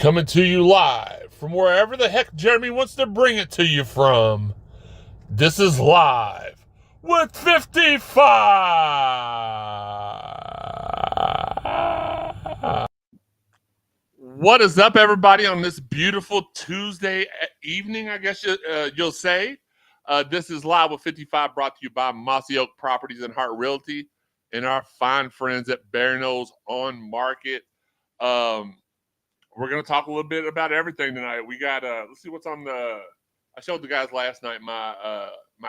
Coming to you live from wherever the heck Jeremy wants to bring it to you from. This is Live with 55. What is up, everybody, on this beautiful Tuesday evening, I guess you'll say. This is Live with 55, brought to you by Mossy Oak Properties and Heart Realty and our fine friends at Bear Nose on Market. We're going to talk a little bit about everything tonight. We got, let's see what's on I showed the guys last night my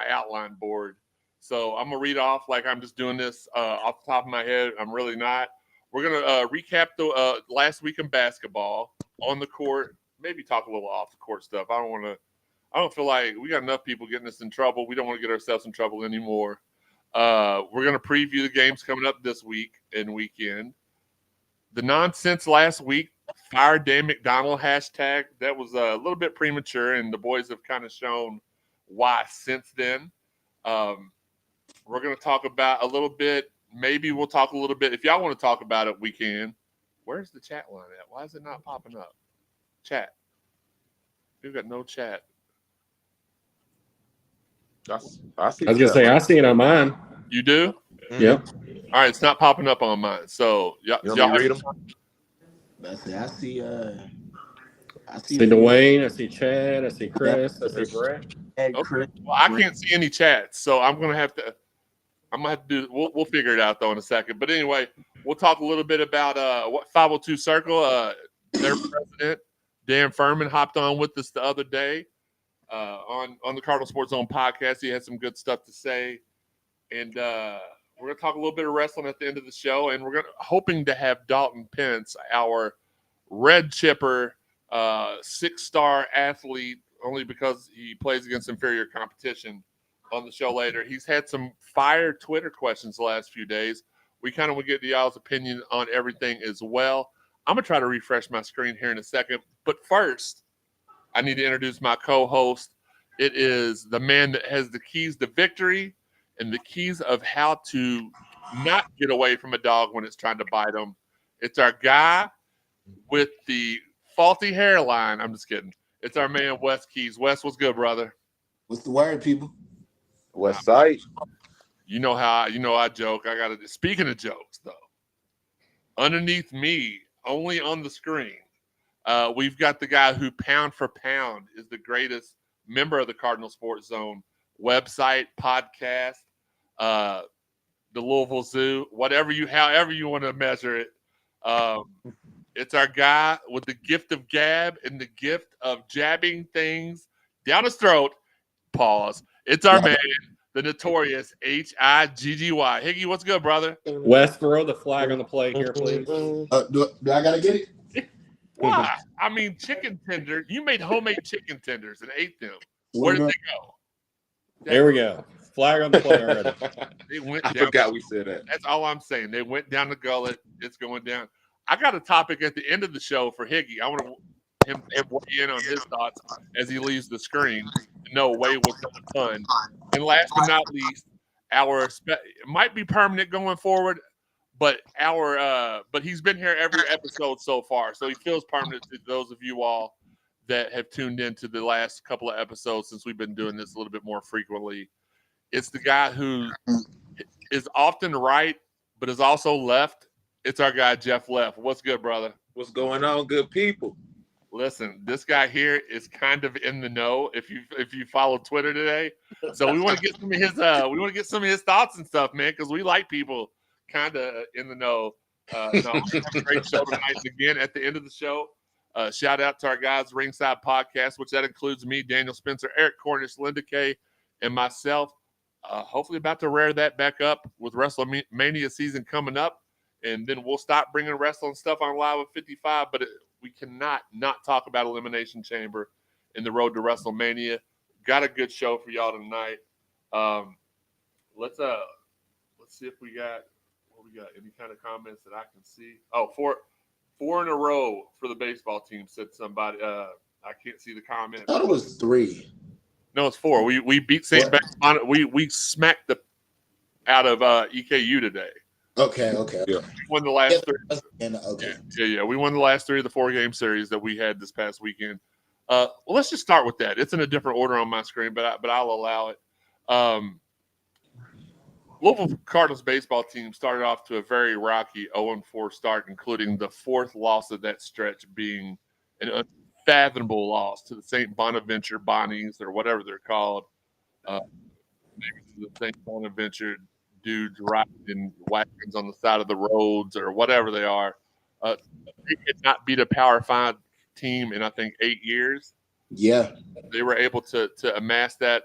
outline board. So I'm going to read off like I'm just doing this off the top of my head. I'm really not. We're going to recap the last week in basketball on the court, maybe talk a little off the court stuff. I don't feel like we got enough people getting us in trouble. We don't want to get ourselves in trouble anymore. We're going to preview the games coming up this week and weekend. The nonsense last week, Fire Dan McDonald hashtag, that was a little bit premature, and the boys have kind of shown why since then. We're going to talk about a little bit. Maybe we'll talk a little bit. If y'all want to talk about it, we can. Where's the chat line at? Why is it not popping up? Chat. We've got no chat. I see. I was gonna say I see it on mine. You do? Mm-hmm. Yep. All right, it's not popping up on mine. So y'all read them. I see Dwayne, I see Chad, I see Chris, I see Brett. Okay. Well, I can't see any chats, so I'm gonna have to do. We'll figure it out though in a second. But anyway, we'll talk a little bit about what 502 Circle. Their president Dan Furman hopped on with us the other day on the Cardinal Sports Zone podcast. He had some good stuff to say, and we're gonna talk a little bit of wrestling at the end of the show, and we're hoping to have Dalton Pence, our red chipper, 6-star athlete, only because he plays against inferior competition, on the show later. He's had some fire Twitter questions the last few days. We kind of will get y'all's opinion on everything as well. I'm gonna try to refresh my screen here in a second, but first, I need to introduce my co-host. It is the man that has the keys to victory and the keys of how to not get away from a dog when it's trying to bite him. It's our guy with the faulty hairline. I'm just kidding. It's our man, Wes Keys. Wes, what's good, brother? What's the word, people? West Side. You know how I joke. Speaking of jokes, though, underneath me, only on the screen, we've got the guy who pound for pound is the greatest member of the Cardinal Sports Zone website, podcast, the Louisville Zoo, however you want to measure it. It's our guy with the gift of gab and the gift of jabbing things down his throat. Pause. It's our man, the notorious Higgy. Higgy, what's good, brother? Wes, throw the flag on the plate here, please. Do I gotta get it? Why? I mean, chicken tender. You made homemade chicken tenders and ate them. Where did they go? There we go. Flag on the plate already. They went I down. forgot we said that. That's all I'm saying. They went down the gullet. It's going down. I got a topic at the end of the show for Higgy. I want him to weigh in on his thoughts as he leaves the screen. No way was fun. And last but not least, it might be permanent going forward, but he's been here every episode so far, so he feels permanent to those of you all that have tuned into the last couple of episodes since we've been doing this a little bit more frequently. It's the guy who is often right, but is also left. It's our guy, Jeff Leff. What's good, brother? What's going on, good people? Listen, this guy here is kind of in the know. If you follow Twitter today, so we want to get some of his thoughts and stuff, man, because we like people kind of in the know. We have a great show tonight. And again, at the end of the show, shout out to our guys, Ringside Podcast, which that includes me, Daniel Spencer, Eric Cornish, Linda Kay, and myself. Hopefully, about to rear that back up with WrestleMania season coming up. And then we'll stop bringing wrestling stuff on Live with 55, but we cannot not talk about Elimination Chamber and the road to WrestleMania. Got a good show for y'all tonight. Let's see if we got any kind of comments that I can see. Oh, four in a row for the baseball team, said somebody. I can't see the comment. I thought it was 3. No, it's 4. We beat St. Beck's. We smacked the out of EKU today. Okay. Yeah. We won the last three. Okay. Yeah. We won the last 3 of the 4-game series that we had this past weekend. Well, let's just start with that. It's in a different order on my screen, but I'll allow it. Louisville Cardinals baseball team started off to a very rocky 0-4 start, including the 4th loss of that stretch being an unfathomable loss to the St. Bonaventure Bonnies or whatever they're called. Maybe the St. Bonaventure dudes riding in wagons on the side of the roads or whatever they are. They did not beat a Power 5 team in, I think, 8 years. Yeah. They were able to amass that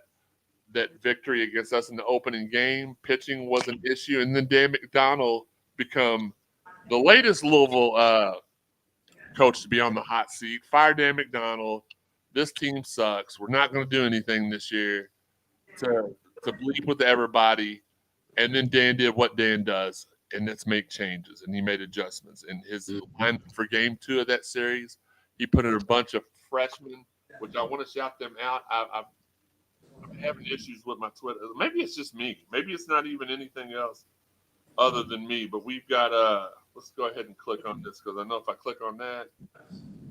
victory against us in the opening game. Pitching was an issue, and then Dan McDonald become the latest Louisville coach to be on the hot seat. Fire Dan McDonald. This team sucks. We're not going to do anything this year to bleep with everybody. And then Dan did what Dan does, and that's make changes. And he made adjustments. And his line for game 2 of that series, he put in a bunch of freshmen, which I want to shout them out. I'm having issues with my Twitter. Maybe it's just me. Maybe it's not even anything else other than me. But we've got let's go ahead and click on this, because I know if I click on that,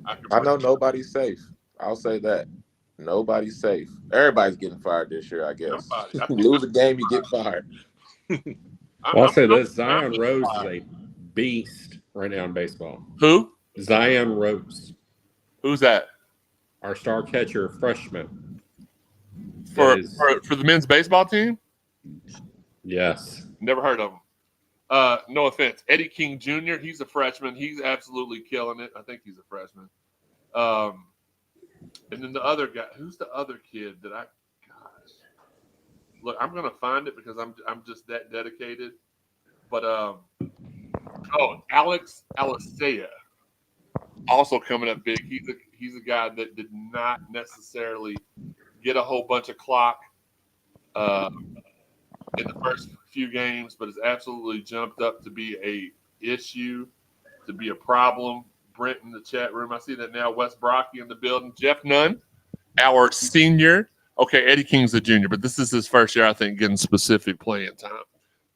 I know nobody's safe. I'll say that. Nobody's safe. Everybody's getting fired this year, I guess. Lose a game, you get fired. I'll say this: Zion Rose is a beast right now in baseball. Who? Zion Rose. Who's that? Our star catcher, freshman. For the men's baseball team? Yes. Never heard of him. No offense. Eddie King Jr., he's a freshman. He's absolutely killing it. I think he's a freshman. And then the other guy, who's the other kid that look, I'm going to find it because I'm just that dedicated. But, Alex Alisea, also coming up big. He's a guy that did not necessarily get a whole bunch of clock in the first few games, but has absolutely jumped up to be a issue, to be a problem. Brent in the chat room. I see that now. Wes Brocky in the building. Jeff Nunn, our senior. Okay, Eddie King's a junior, but this is his first year, I think, getting specific playing time.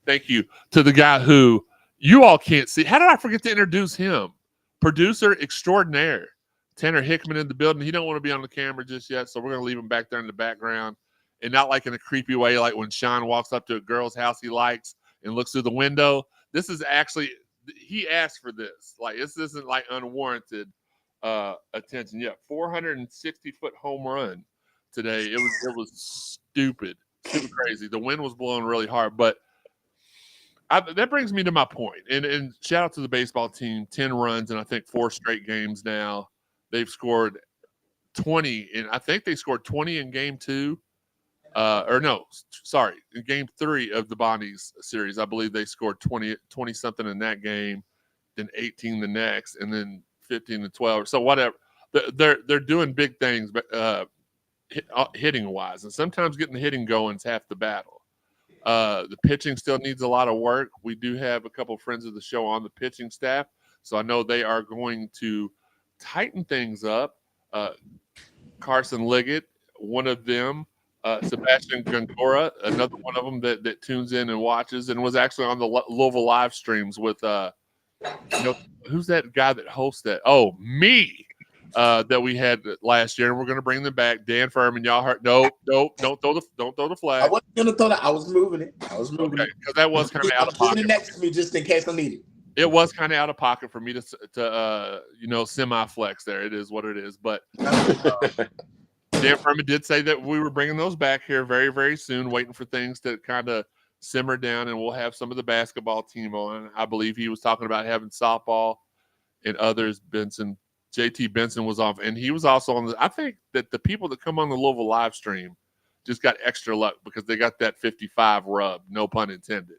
Thank you to the guy who you all can't see. How did I forget to introduce him? Producer extraordinaire, Tanner Hickman in the building. He don't want to be on the camera just yet, so we're going to leave him back there in the background, and not like in a creepy way, like when Sean walks up to a girl's house he likes and looks through the window. This is actually, he asked for this. Like, this isn't like unwarranted attention. Yeah, 460-foot home run today. It was stupid crazy. The wind was blowing really hard, but that brings me to my point. And shout out to the baseball team. 10 runs in I think 4 straight games now. They've scored 20, and I think they scored 20 in game 2. In game 3 of the Bonnies series. I believe they scored 20 something in that game, then 18 the next, and then 15 to 12. So whatever. They're doing big things, but hitting wise, and sometimes getting the hitting going is half the battle. The pitching still needs a lot of work. We do have a couple of friends of the show on the pitching staff, so I know they are going to tighten things up. Carson Liggett, one of them. Sebastian Gongora, another one of them that tunes in and watches and was actually on the Louisville live streams with who's that guy that hosts that? Oh, me. That we had last year, and we're going to bring them back. Dan Furman, y'all heard? Nope, don't throw the flag. I wasn't going to throw that. I was moving it. Okay, because that was kind of out of pocket. Put it next to me just in case I need it. It was kind of out of pocket for me to semi-flex there. It is what it is, but Dan Furman did say that we were bringing those back here very, very soon, waiting for things to kind of simmer down, and we'll have some of the basketball team on. I believe he was talking about having softball and others. JT Benson was off, and he was also on I think that the people that come on the Louisville live stream just got extra luck because they got that 55 rub, no pun intended.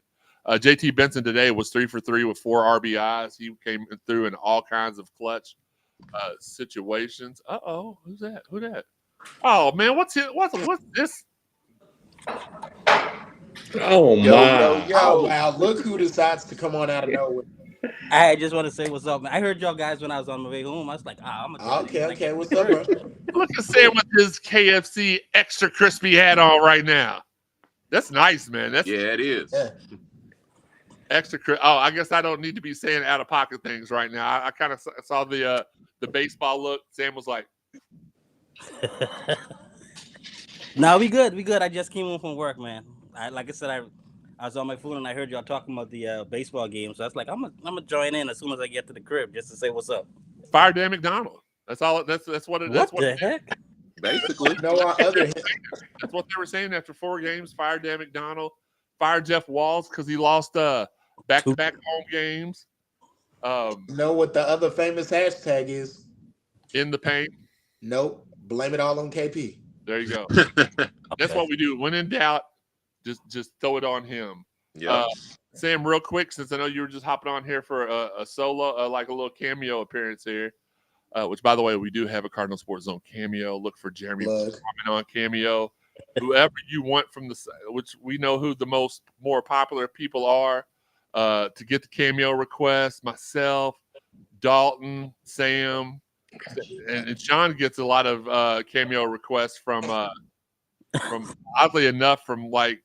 JT Benson today was 3 for 3 with 4 RBIs. He came through in all kinds of clutch situations. Who's that? Who that? Oh man, what's this? Oh my! Oh wow! Look who decides to come on out of nowhere. I just want to say what's up, man. I heard y'all guys when I was on my way home. I was like, I'm okay. What's up, bro? Look at Sam with his KFC extra crispy hat on right now. That's nice, man. Yeah, it is. Yeah. extra. Oh, I guess I don't need to be saying out of pocket things right now. I kind of saw the baseball look. Sam was like, No, we good. We good. I just came home from work, man. Like I said, I was on my phone and I heard y'all talking about the baseball game. So I was like, I'm gonna join in as soon as I get to the crib just to say what's up. "Fire Dan McDonald." That's all. That's what it. That's What the heck? Basically, No, our other That's what they were saying after 4 games. Fire Dan McDonald. Fire Jeff Walls because he lost back-to-back home games. know what the other famous hashtag is? In the paint. Nope. Blame it all on KP. There you go. Okay. That's what we do. When in doubt, just throw it on him. yeah. Sam, real quick, since I know you were just hopping on here for a solo, like a little cameo appearance here. Which, by the way, we do have a Cardinal Sports Zone cameo. Look for Jeremy Blood. comment on cameo. Whoever you want from which we know who the more popular people are, to get the cameo request. Myself, Dalton, Sam, and Sean gets a lot of cameo requests from oddly enough from like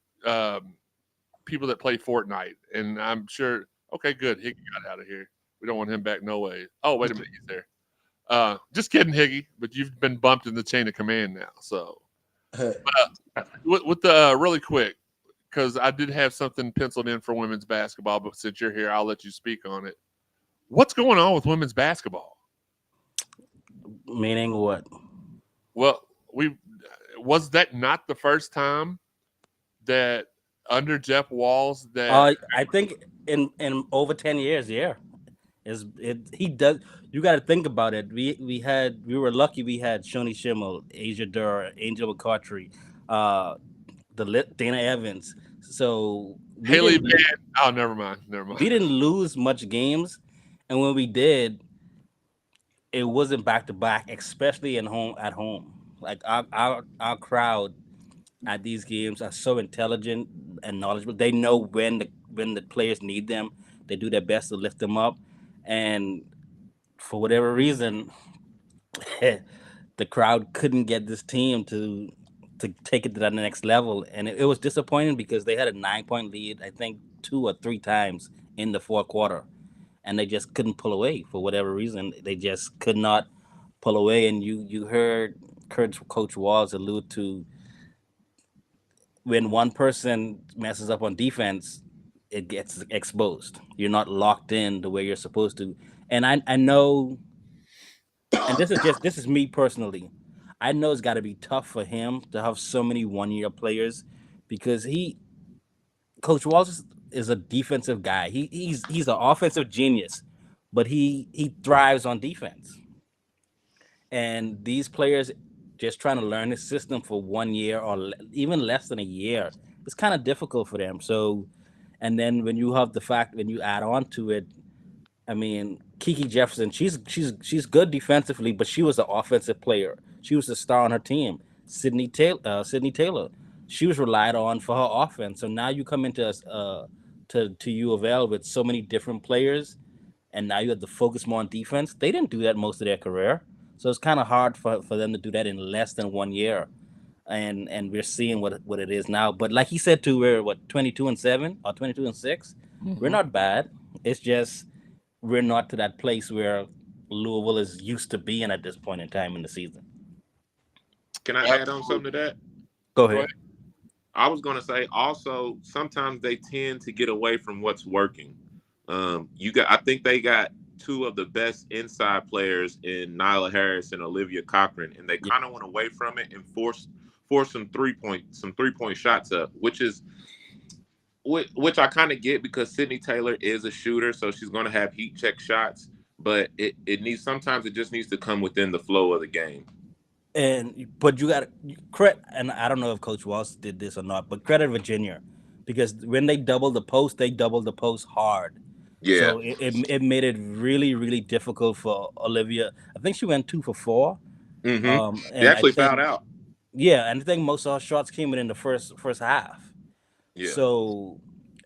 people that play Fortnite, and I'm sure. Okay, good. Higgy got out of here. We don't want him back. No way. Oh, wait a minute, he's there. Just kidding, Higgy. But you've been bumped in the chain of command now. So, with the really quick, because I did have something penciled in for women's basketball, but since you're here, I'll let you speak on it. What's going on with women's basketball? Meaning what? Well, was that not the first time that under Jeff Walls that I think in over 10 years, yeah. He does. You got to think about it. We were lucky. We had Shoni Schimmel, Asia Durr, Angel McCautry, Dana Evans. So Haley Van? Oh, never mind. We didn't lose much games, and when we did, it wasn't back to back, especially at home. Like our crowd at these games are so intelligent and knowledgeable. They know when the players need them. They do their best to lift them up, and for whatever reason, the crowd couldn't get this team to take it to that next level, and it was disappointing because they had a 9-point lead, I think 2 or 3 times in the fourth quarter, and they just couldn't pull away for whatever reason. They just could not pull away, and you heard Coach Walls allude to when one person messes up on defense, it gets exposed. You're not locked in the way you're supposed to. And I know, and this is me personally. I know it's got to be tough for him to have so many 1-year players because Coach Walsh is a defensive guy. He's an offensive genius, but he thrives on defense. And these players just trying to learn his system for 1 year or even less than a year, it's kind of difficult for them. So, and then when you add on to it, I mean, Kiki Jefferson, she's good defensively, but she was an offensive player. She was the star on her team. Sydney Taylor, she was relied on for her offense. So now you come into to U of L with so many different players, and now you have to focus more on defense. They didn't do that most of their career, so it's kind of hard for them to do that in less than 1 year. And we're seeing what it is now. But like he said too, we're 22-7 or 22-6. Mm-hmm. We're not bad. It's just we're not to that place where Louisville is used to being at this point in time in the season. Can I add on something to that? Go ahead. I was going to say also sometimes they tend to get away from what's working. I think they got 2 of the best inside players in Nyla Harris and Olivia Cochran, and they kind of went away from it and forced some 3-point shots up, which I kind of get because Sydney Taylor is a shooter, so she's going to have heat check shots, but sometimes it just needs to come within the flow of the game. But you got credit, and I don't know if Coach Walsh did this or not, but credit Virginia, because when they doubled the post hard. Yeah. So it made it really, really difficult for Olivia. I think she went 2 for 4. Mm-hmm. They actually fouled out. Yeah, and I think most of her shots came in the first half. Yeah. So,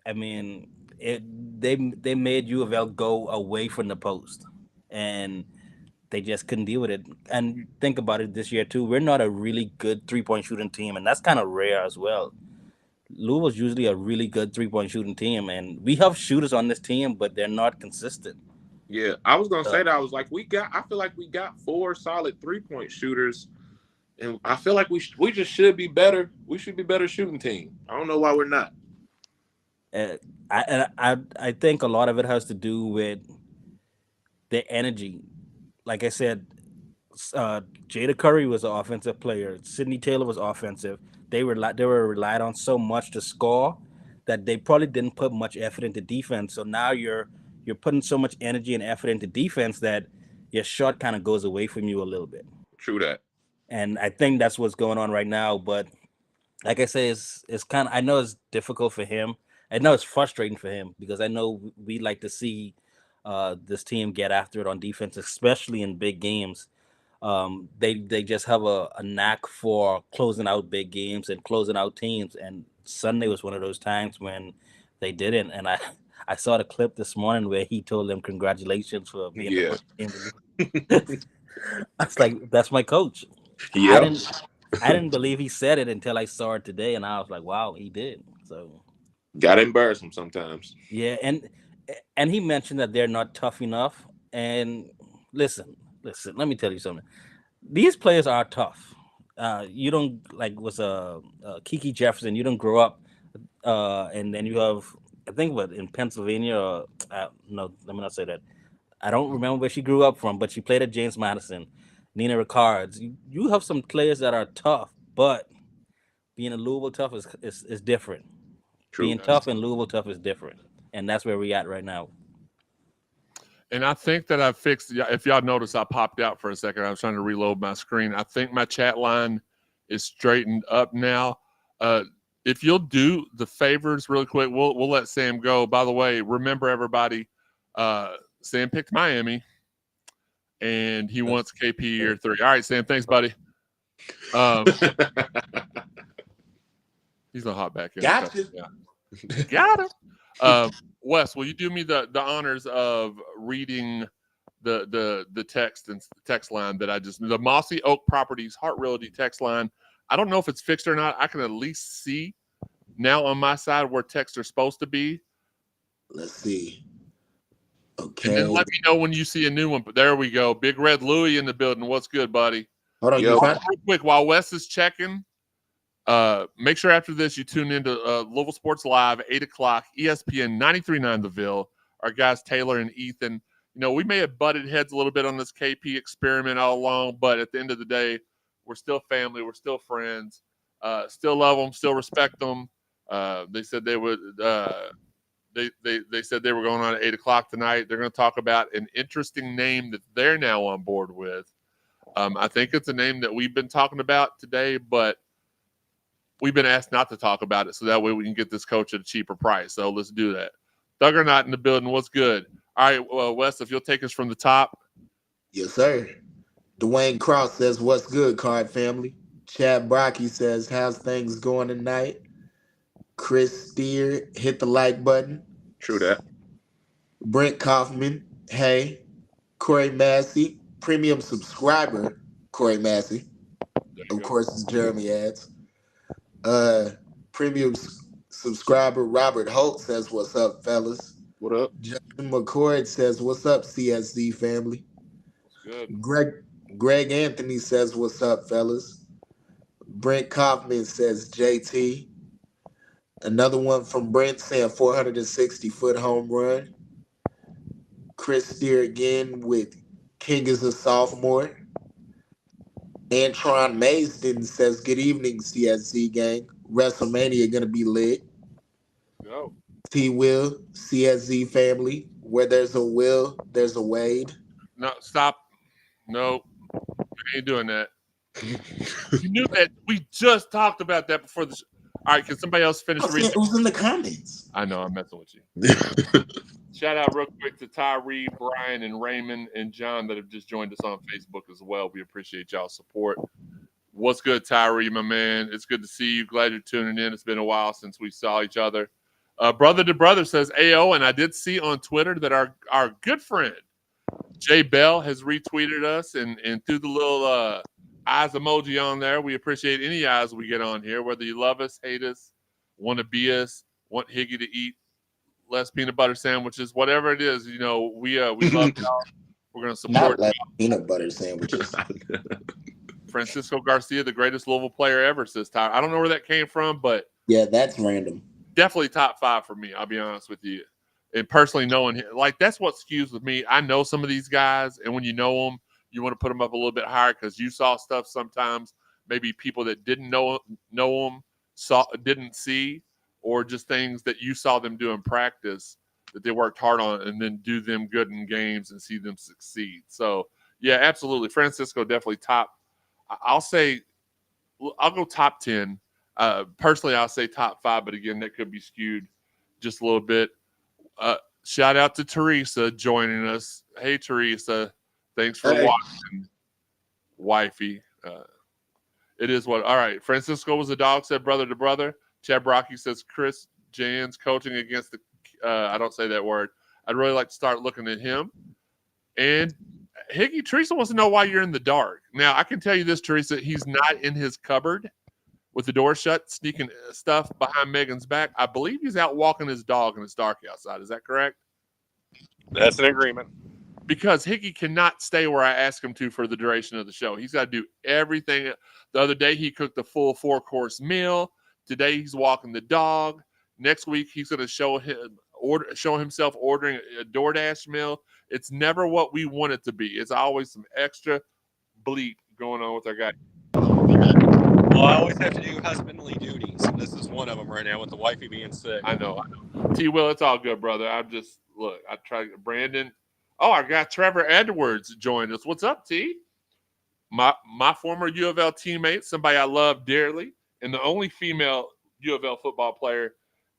I mean, they made U of L go away from the post, and they just couldn't deal with it. And think about it this year too. We're not a really good 3-point shooting team, and that's kind of rare as well. Louisville's usually a really good 3-point shooting team, and we have shooters on this team, but they're not consistent. Yeah, I was gonna say that. I was like, I feel like we got 4 solid 3-point shooters, and I feel like we just should be better. We should be better shooting team. I don't know why we're not. I think a lot of it has to do with their energy. Like I said, Jada Curry was an offensive player. Sidney Taylor was offensive. They were relied on so much to score that they probably didn't put much effort into defense. So now you're putting so much energy and effort into defense that your shot kind of goes away from you a little bit. True that. And I think that's what's going on right now. But like I say, it's kind of, I know it's difficult for him. I know it's frustrating for him because I know we like to see this team get after it on defense, especially in big games. They just have a knack for closing out big games and closing out teams. And Sunday was one of those times when they didn't. And I saw the clip this morning where he told them congratulations for being the first team. I was like, that's my coach. Yeah. I didn't believe he said it until I saw it today, and I was like, wow, he did. So Gotta embarrass him sometimes. yeah, and he mentioned that they're not tough enough. And listen, let me tell you something. These players are tough. You don't like was Kiki Jefferson. You don't grow up, and then you have I think what in Pennsylvania. Or, no, let me not say that. I don't remember where she grew up from, but she played at James Madison, Nina Ricards. You have some players that are tough, but being a Louisville tough is different. True. Being tough and Louisville tough is different, and that's where we at right now. And I think that I fixed. If y'all notice, I popped out for a second. I was trying to reload my screen. I think my chat line is straightened up now. If you'll do the favors really quick, we'll let Sam go. By the way, remember everybody, Sam picked Miami, and he wants KP year 3. All right, Sam, thanks, buddy. He's gonna hop back in. Gotcha. Yeah. Got him. Wes, will you do me the honors of reading the text and text line that the Mossy Oak Properties Heart Realty text line? I don't know if it's fixed or not. I can at least see now on my side where texts are supposed to be. Let's see. Okay. And then let me know when you see a new one. But there we go. Big Red Louie in the building. What's good, buddy? Hold on. Real quick, while Wes is checking, make sure after this you tune into Louisville Sports Live, 8 o'clock, ESPN 93.9 The Ville. Our guys Taylor and Ethan. You know, we may have butted heads a little bit on this KP experiment all along, but at the end of the day, we're still family. We're still friends. Still love them. Still respect them. They said they would. They said they were going on at 8 o'clock tonight. They're going to talk about an interesting name that they're now on board with. I think it's a name that we've been talking about today, but we've been asked not to talk about it, so that way we can get this coach at a cheaper price. So let's do that. Doug or not in the building. What's good? All right, Wes, if you'll take us from the top. Yes, sir. Dwayne Cross says, "What's good, Card family?" Chad Brocky says, "How's things going tonight?" Chris Steer, hit the like button. True that. Brent Kaufman, hey. Corey Massey, premium subscriber, Corey Massey. Of course, it's Jeremy ads. Premium subscriber Robert Holt says, "What's up, fellas?" What up? Justin McCord says, "What's up, CSD family?" Good. Greg Anthony says, "What's up, fellas?" Brent Kaufman says, "JT." Another one from Brent saying 460-foot home run. Chris Steer again with King is a sophomore. Antron Maysden says, "Good evening, CSC gang. WrestleMania gonna be lit." Go. T Will, CSZ family. Where there's a Will, there's a Wade. No, stop. No, we ain't doing that. You knew that. We just talked about that before the show. All right, can somebody else finish reading? It was in the comments. I know, I'm messing with you. Shout out real quick to Tyree, Brian, and Raymond and John that have just joined us on Facebook as well. We appreciate y'all's support. What's good, Tyree, my man? It's good to see you. Glad you're tuning in. It's been a while since we saw each other. Brother to Brother says, "Ayo," and I did see on Twitter that our good friend Jay Bell has retweeted us and threw the little eyes emoji on there. We appreciate any eyes we get on here, whether you love us, hate us, want to be us, want Higgy to eat less peanut butter sandwiches, whatever it is, we we love y'all. We're gonna support Not like peanut butter sandwiches. Francisco Garcia, the greatest Louisville player ever, says Tyler. I don't know where that came from, but Yeah, that's random. definitely top 5 for me. I'll be honest with you. And personally knowing him, like that's what skews with me. I know some of these guys, and when you know them, you want to put them up a little bit higher because you saw stuff sometimes maybe people that didn't know them didn't see, or just things that you saw them do in practice that they worked hard on, and then do them good in games and see them succeed. So yeah, absolutely, Francisco definitely top. I'll go top 10. Personally, I'll say top 5, but again, that could be skewed just a little bit. Shout out to Teresa joining us. Hey, Teresa. Thanks for watching, wifey. It is what. All right. Francisco was a dog, said brother to brother. Chad Brocky says Chris Jan's coaching against the, I don't say that word. I'd really like to start looking at him. And Higgy, Teresa wants to know why you're in the dark. Now, I can tell you this, Teresa, he's not in his cupboard with the door shut, sneaking stuff behind Megan's back. I believe he's out walking his dog and it's dark outside. Is that correct? That's an agreement. Because Higgy cannot stay where I ask him to for the duration of the show. He's got to do everything. The other day, he cooked a full 4-course meal. Today, he's walking the dog. Next week, he's going to show himself ordering a DoorDash meal. It's never what we want it to be. It's always some extra bleep going on with our guy. Well, I always have to do husbandly duties, and this is one of them right now with the wifey being sick. I know. T-Will, it's all good, brother. I try to, Brandon. Oh, our guy Trevor Edwards joined us. What's up, T? My former U of L teammate, somebody I love dearly, and the only female U of L football player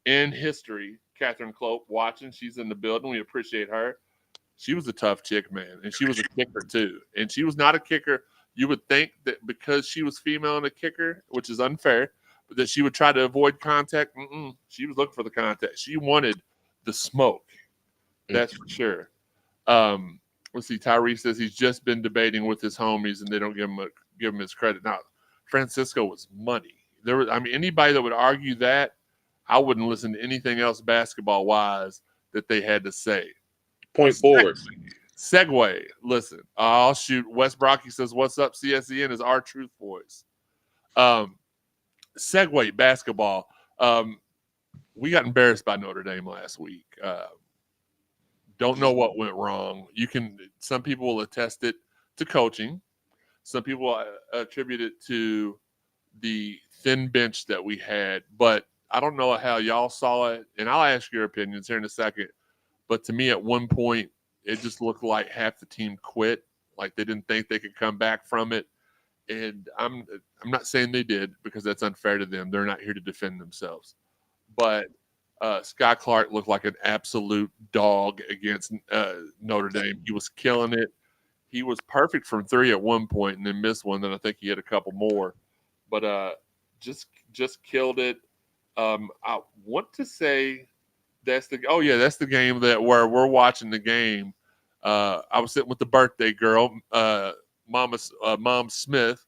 in history, Catherine Clope, watching. She's in the building. We appreciate her. She was a tough chick, man, and she was a kicker too. And she was not a kicker. You would think that because she was female and a kicker, which is unfair, but that she would try to avoid contact. She was looking for the contact. She wanted the smoke. That's for sure. Let's see. Tyree says he's just been debating with his homies, and they don't give him his credit. Now, Francisco was money. Anybody that would argue that, I wouldn't listen to anything else basketball wise that they had to say. Point forward. Segue. Listen, I'll shoot. Wes Brocky says, "What's up, CSEN?" is our truth voice. Segue basketball. We got embarrassed by Notre Dame last week. Don't know what went wrong. Some people will attest it to coaching. Some people attribute it to the thin bench that we had, but I don't know how y'all saw it, and I'll ask your opinions here in a second. But to me, at one point, it just looked like half the team quit, like they didn't think they could come back from it. And I'm not saying they did, because that's unfair to them. They're not here to defend themselves. But Sky Clark looked like an absolute dog against Notre Dame. He was killing it. He was perfect from 3 at one point and then missed one. Then I think he had a couple more. But just killed it. I want to say that's the game where we're watching the game. I was sitting with the birthday girl, Mom Smith,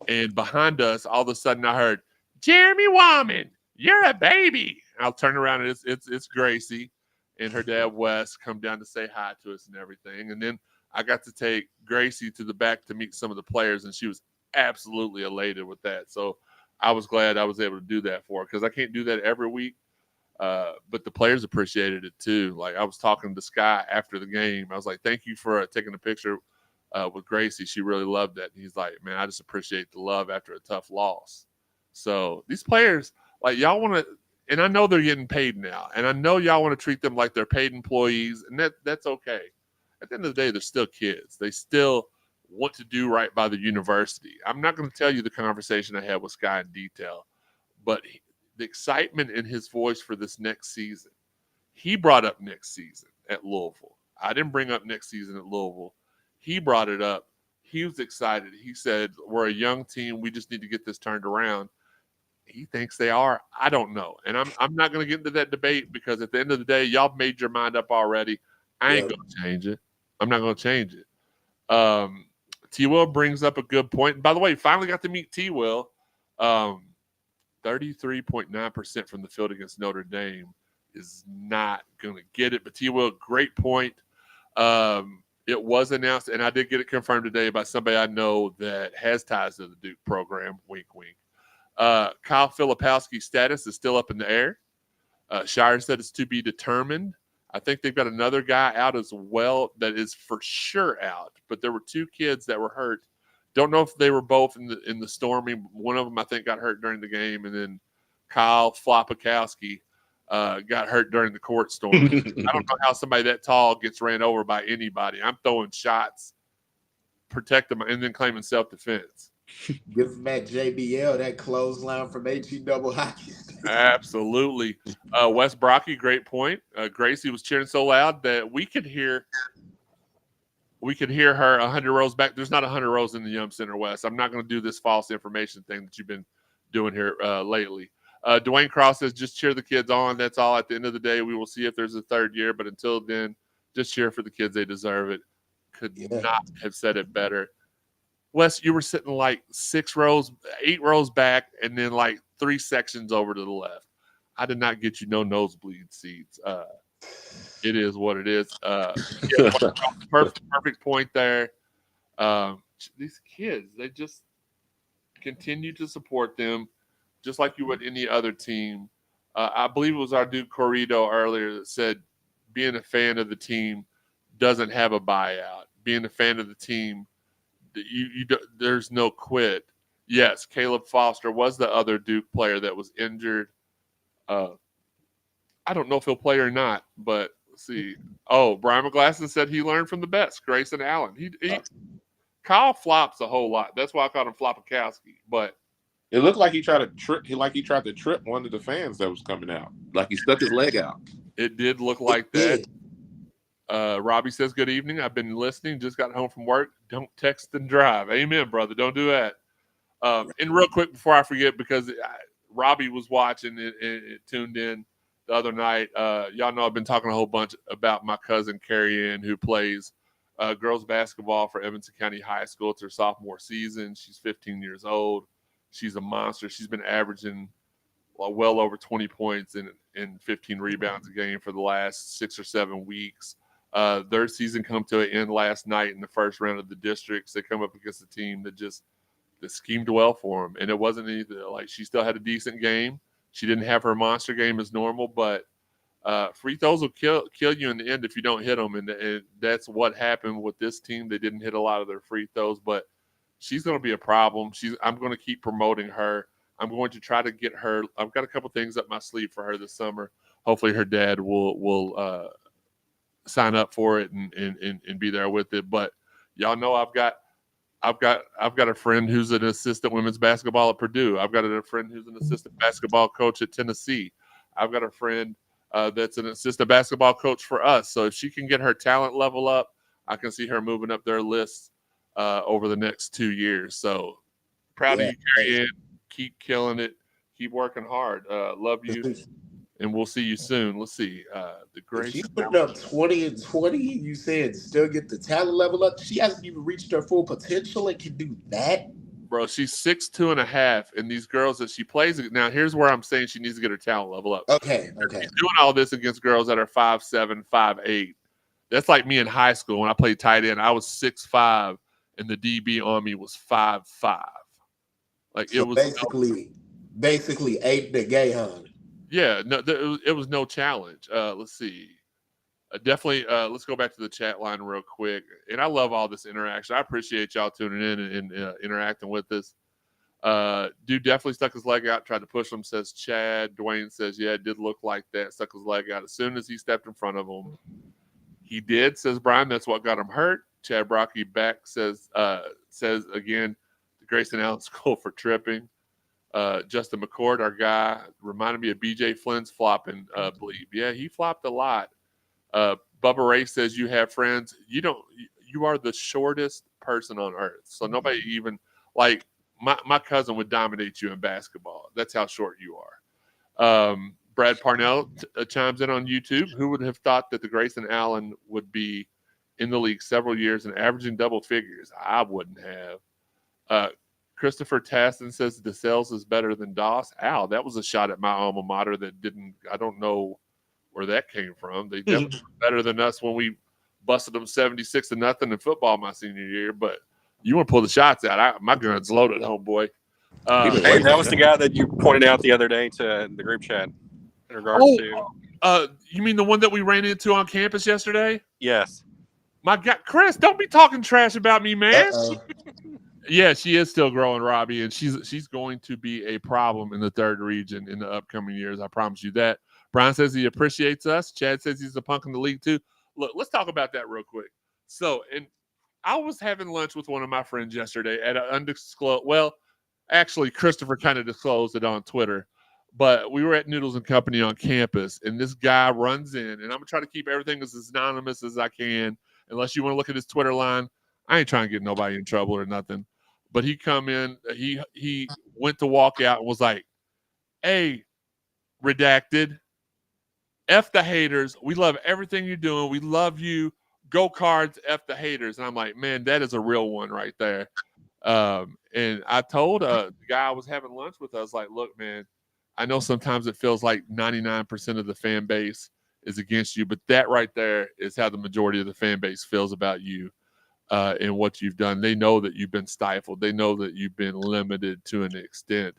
and behind us, all of a sudden I heard, "Jeremy Wallman, you're a baby." I'll turn around and it's Gracie and her dad Wes come down to say hi to us and everything. And then I got to take Gracie to the back to meet some of the players, and she was absolutely elated with that. So I was glad I was able to do that for her, because I can't do that every week. But the players appreciated it too. Like, I was talking to Sky after the game. I was like, "Thank you for taking a picture with Gracie. She really loved that." And he's like, "Man, I just appreciate the love after a tough loss." So these players, like, y'all want to, and I know they're getting paid now, and I know y'all want to treat them like they're paid employees, and that's okay. At the end of the day, they're still kids. They still want to do right by the university. I'm not going to tell you the conversation I had with Sky in detail, but the excitement in his voice for this next season. He brought up next season at Louisville. I didn't bring up next season at Louisville. He brought it up. He was excited. He said, "We're a young team. We just need to get this turned around." He thinks they are. I don't know. And I'm not going to get into that debate, because at the end of the day, y'all made your mind up already. I ain't going to change it. I'm not going to change it. T-Will brings up a good point. And by the way, finally got to meet T-Will. 33.9% from the field against Notre Dame is not going to get it. But T-Will, great point. It was announced, and I did get it confirmed today by somebody I know that has ties to the Duke program. Wink, wink. Kyle Filipowski's status is still up in the air. Shire said it's to be determined. I think they've got another guy out as well that is for sure out. But there were two kids that were hurt. Don't know if they were both in the storming. One of them, I think, got hurt during the game, and then Kyle Flopakowski got hurt during the court storming. I don't know how somebody that tall gets ran over by anybody. I'm throwing shots, protect them, and then claiming self-defense. Give him that JBL, that clothesline from HE double hockey. Absolutely. Wes Brocky, great point. Gracie was cheering so loud that we could hear her 100 rows back. There's not 100 rows in the Yum Center, Wes. I'm not going to do this false information thing that you've been doing here lately. Dwayne Cross says, just cheer the kids on. That's all. At the end of the day, we will see if there's a third year. But until then, just cheer for the kids. They deserve it. Could not have said it better. Wes, you were sitting like 8 rows back, and then like 3 sections over to the left. I did not get you no nosebleed seats. It is what it is. Perfect point there. These kids, they just continue to support them just like you would any other team. I believe it was our dude Corrido earlier that said being a fan of the team doesn't have a buyout. Being a fan of the team, there's no quit. Yes, Caleb Foster was the other Duke player that was injured. I don't know if he'll play or not, but let's see. Oh, Brian McGlasson said he learned from the best, Grayson Allen. Kyle flops a whole lot. That's why I called him Flopakowski. But it looked like he tried to trip one of the fans that was coming out. Like he stuck his leg out. It did look like that. Robbie says, good evening. I've been listening. Just got home from work. Don't text and drive. Amen, brother. Don't do that. And real quick before I forget, because Robbie was watching it tuned in the other night. Y'all know I've been talking a whole bunch about my cousin Carrie Ann, who plays girls basketball for Evanston County High School. It's her sophomore season. She's 15 years old. She's a monster. She's been averaging well over 20 points and 15 rebounds a game for the last 6 or 7 weeks. Their season come to an end last night in the first round of the districts. They come up against a team that schemed well for them. And it wasn't anything like she still had a decent game. She didn't have her monster game as normal, but free throws will kill you in the end if you don't hit them. And that's what happened with this team. They didn't hit a lot of their free throws, but she's going to be a problem. I'm going to keep promoting her. I'm going to try to get her. I've got a couple things up my sleeve for her this summer. Hopefully her dad will sign up for it and be there with it. But y'all know I've got a friend who's an assistant women's basketball at Purdue. I've got a friend who's an assistant basketball coach at Tennessee. I've got a friend that's an assistant basketball coach for us. So if she can get her talent level up, I can see her moving up their lists over the next 2 years. So proud of you, Carrie Ann. Keep killing it. Keep working hard. Love you. And we'll see you soon. Let's see. The great. She's putting up 20 and 20. You said still get the talent level up. She hasn't even reached her full potential and can do that. Bro, she's 6'2.5", and these girls that she plays now. Here's where I'm saying she needs to get her talent level up. Okay. She's doing all this against girls that are 5'7", 5'8". That's like me in high school when I played tight end. I was 6'5", and the DB on me was 5'5". Like so it was basically ape the gay hun. Yeah, no, it was no challenge. Let's see. Definitely, let's go back to the chat line real quick. And I love all this interaction. I appreciate y'all tuning in and interacting with us. Dude definitely stuck his leg out, tried to push him, says Chad. Dwayne says, yeah, it did look like that. Stuck his leg out as soon as he stepped in front of him. He did, says Brian. That's what got him hurt. Chad Brocky back says again, the Grayson Allen School for tripping. Justin McCord, our guy, reminded me of BJ Flynn's flopping bleep. Yeah, he flopped a lot. Bubba Ray says you have friends. You are the shortest person on earth. So nobody even like my cousin would dominate you in basketball. That's how short you are. Brad Parnell chimes in on YouTube. Who would have thought that the Grayson Allen would be in the league several years and averaging double figures? I wouldn't have. Christopher Taston says DeSales is better than Doss. Ow, that was a shot at my alma mater that didn't. I don't know where that came from. They definitely were better than us when we busted them 76-0 in football my senior year. But you want to pull the shots out? My gun's loaded, homeboy. Hey, that was the guy that you pointed out the other day to the group chat in regards to. You mean the one that we ran into on campus yesterday? Yes. My God, Chris, don't be talking trash about me, man. Yeah, she is still growing, Robbie, and she's going to be a problem in the third region in the upcoming years. I promise you that. Brian says he appreciates us. Chad says he's a punk in the league too. Look, let's talk about that real quick. So, and I was having lunch with one of my friends yesterday at an undisclosed. Well, actually, Christopher kind of disclosed it on Twitter, but we were at Noodles and Company on campus, and this guy runs in, and I'm gonna try to keep everything as anonymous as I can, unless you want to look at his Twitter line. I ain't trying to get nobody in trouble or nothing. But he come in, he went to walk out and was like, "Hey, redacted, F the haters. We love everything you're doing. We love you. Go Cards, F the haters." And I'm like, man, that is a real one right there. And I told the guy I was having lunch with, I was like, look, man, I know sometimes it feels like 99% of the fan base is against you, but that right there is how the majority of the fan base feels about you. And what you've done. They know that you've been stifled. They know that you've been limited to an extent.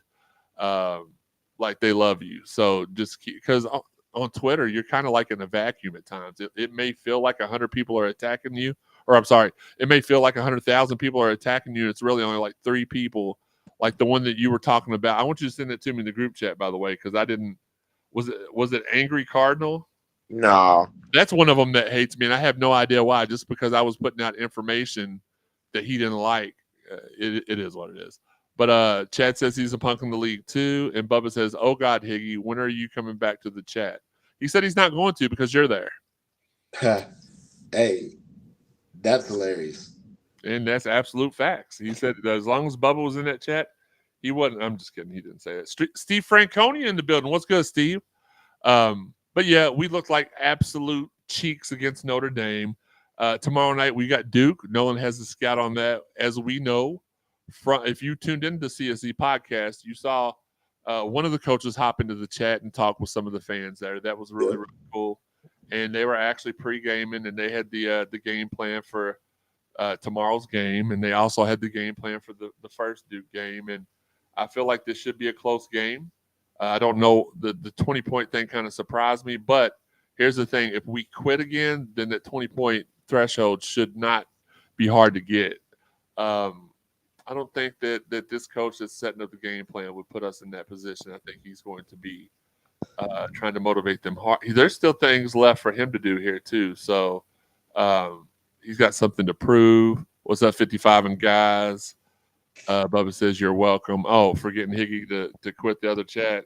Like they love you. So just because on Twitter, you're kind of like in a vacuum at times. It may feel like 100 people are attacking you, or I'm sorry, it may feel like 100,000 people are attacking you. It's really only like 3 people, like the one that you were talking about. I want you to send it to me in the group chat, by the way, because I didn't. Was it Angry Cardinal? No. That's one of them that hates me, and I have no idea why. Just because I was putting out information that he didn't like, it is what it is. But Chad says he's a punk in the league too, and Bubba says, "Oh God, Higgy, when are you coming back to the chat?" He said he's not going to because you're there. Hey, that's hilarious. And that's absolute facts. He said that as long as Bubba was in that chat, he wasn't. I'm just kidding. He didn't say it. Steve Franconi in the building. What's good, Steve? But yeah, we look like absolute cheeks against Notre Dame. Tomorrow night we got Duke. Nolan has the scout on that. As we know, if you tuned into the CSE podcast, you saw one of the coaches hop into the chat and talk with some of the fans there. That was really, really cool. And they were actually pre-gaming, and they had the game plan for tomorrow's game, and they also had the game plan for the first Duke game. And I feel like this should be a close game. I don't know. The 20-point thing kind of surprised me. But here's the thing. If we quit again, then that 20-point threshold should not be hard to get. I don't think that this coach that's setting up the game plan would put us in that position. I think he's going to be trying to motivate them hard. There's still things left for him to do here, too. So he's got something to prove. What's up, 55 and guys? Bubba says you're welcome. Oh, for getting Higgy to quit the other chat.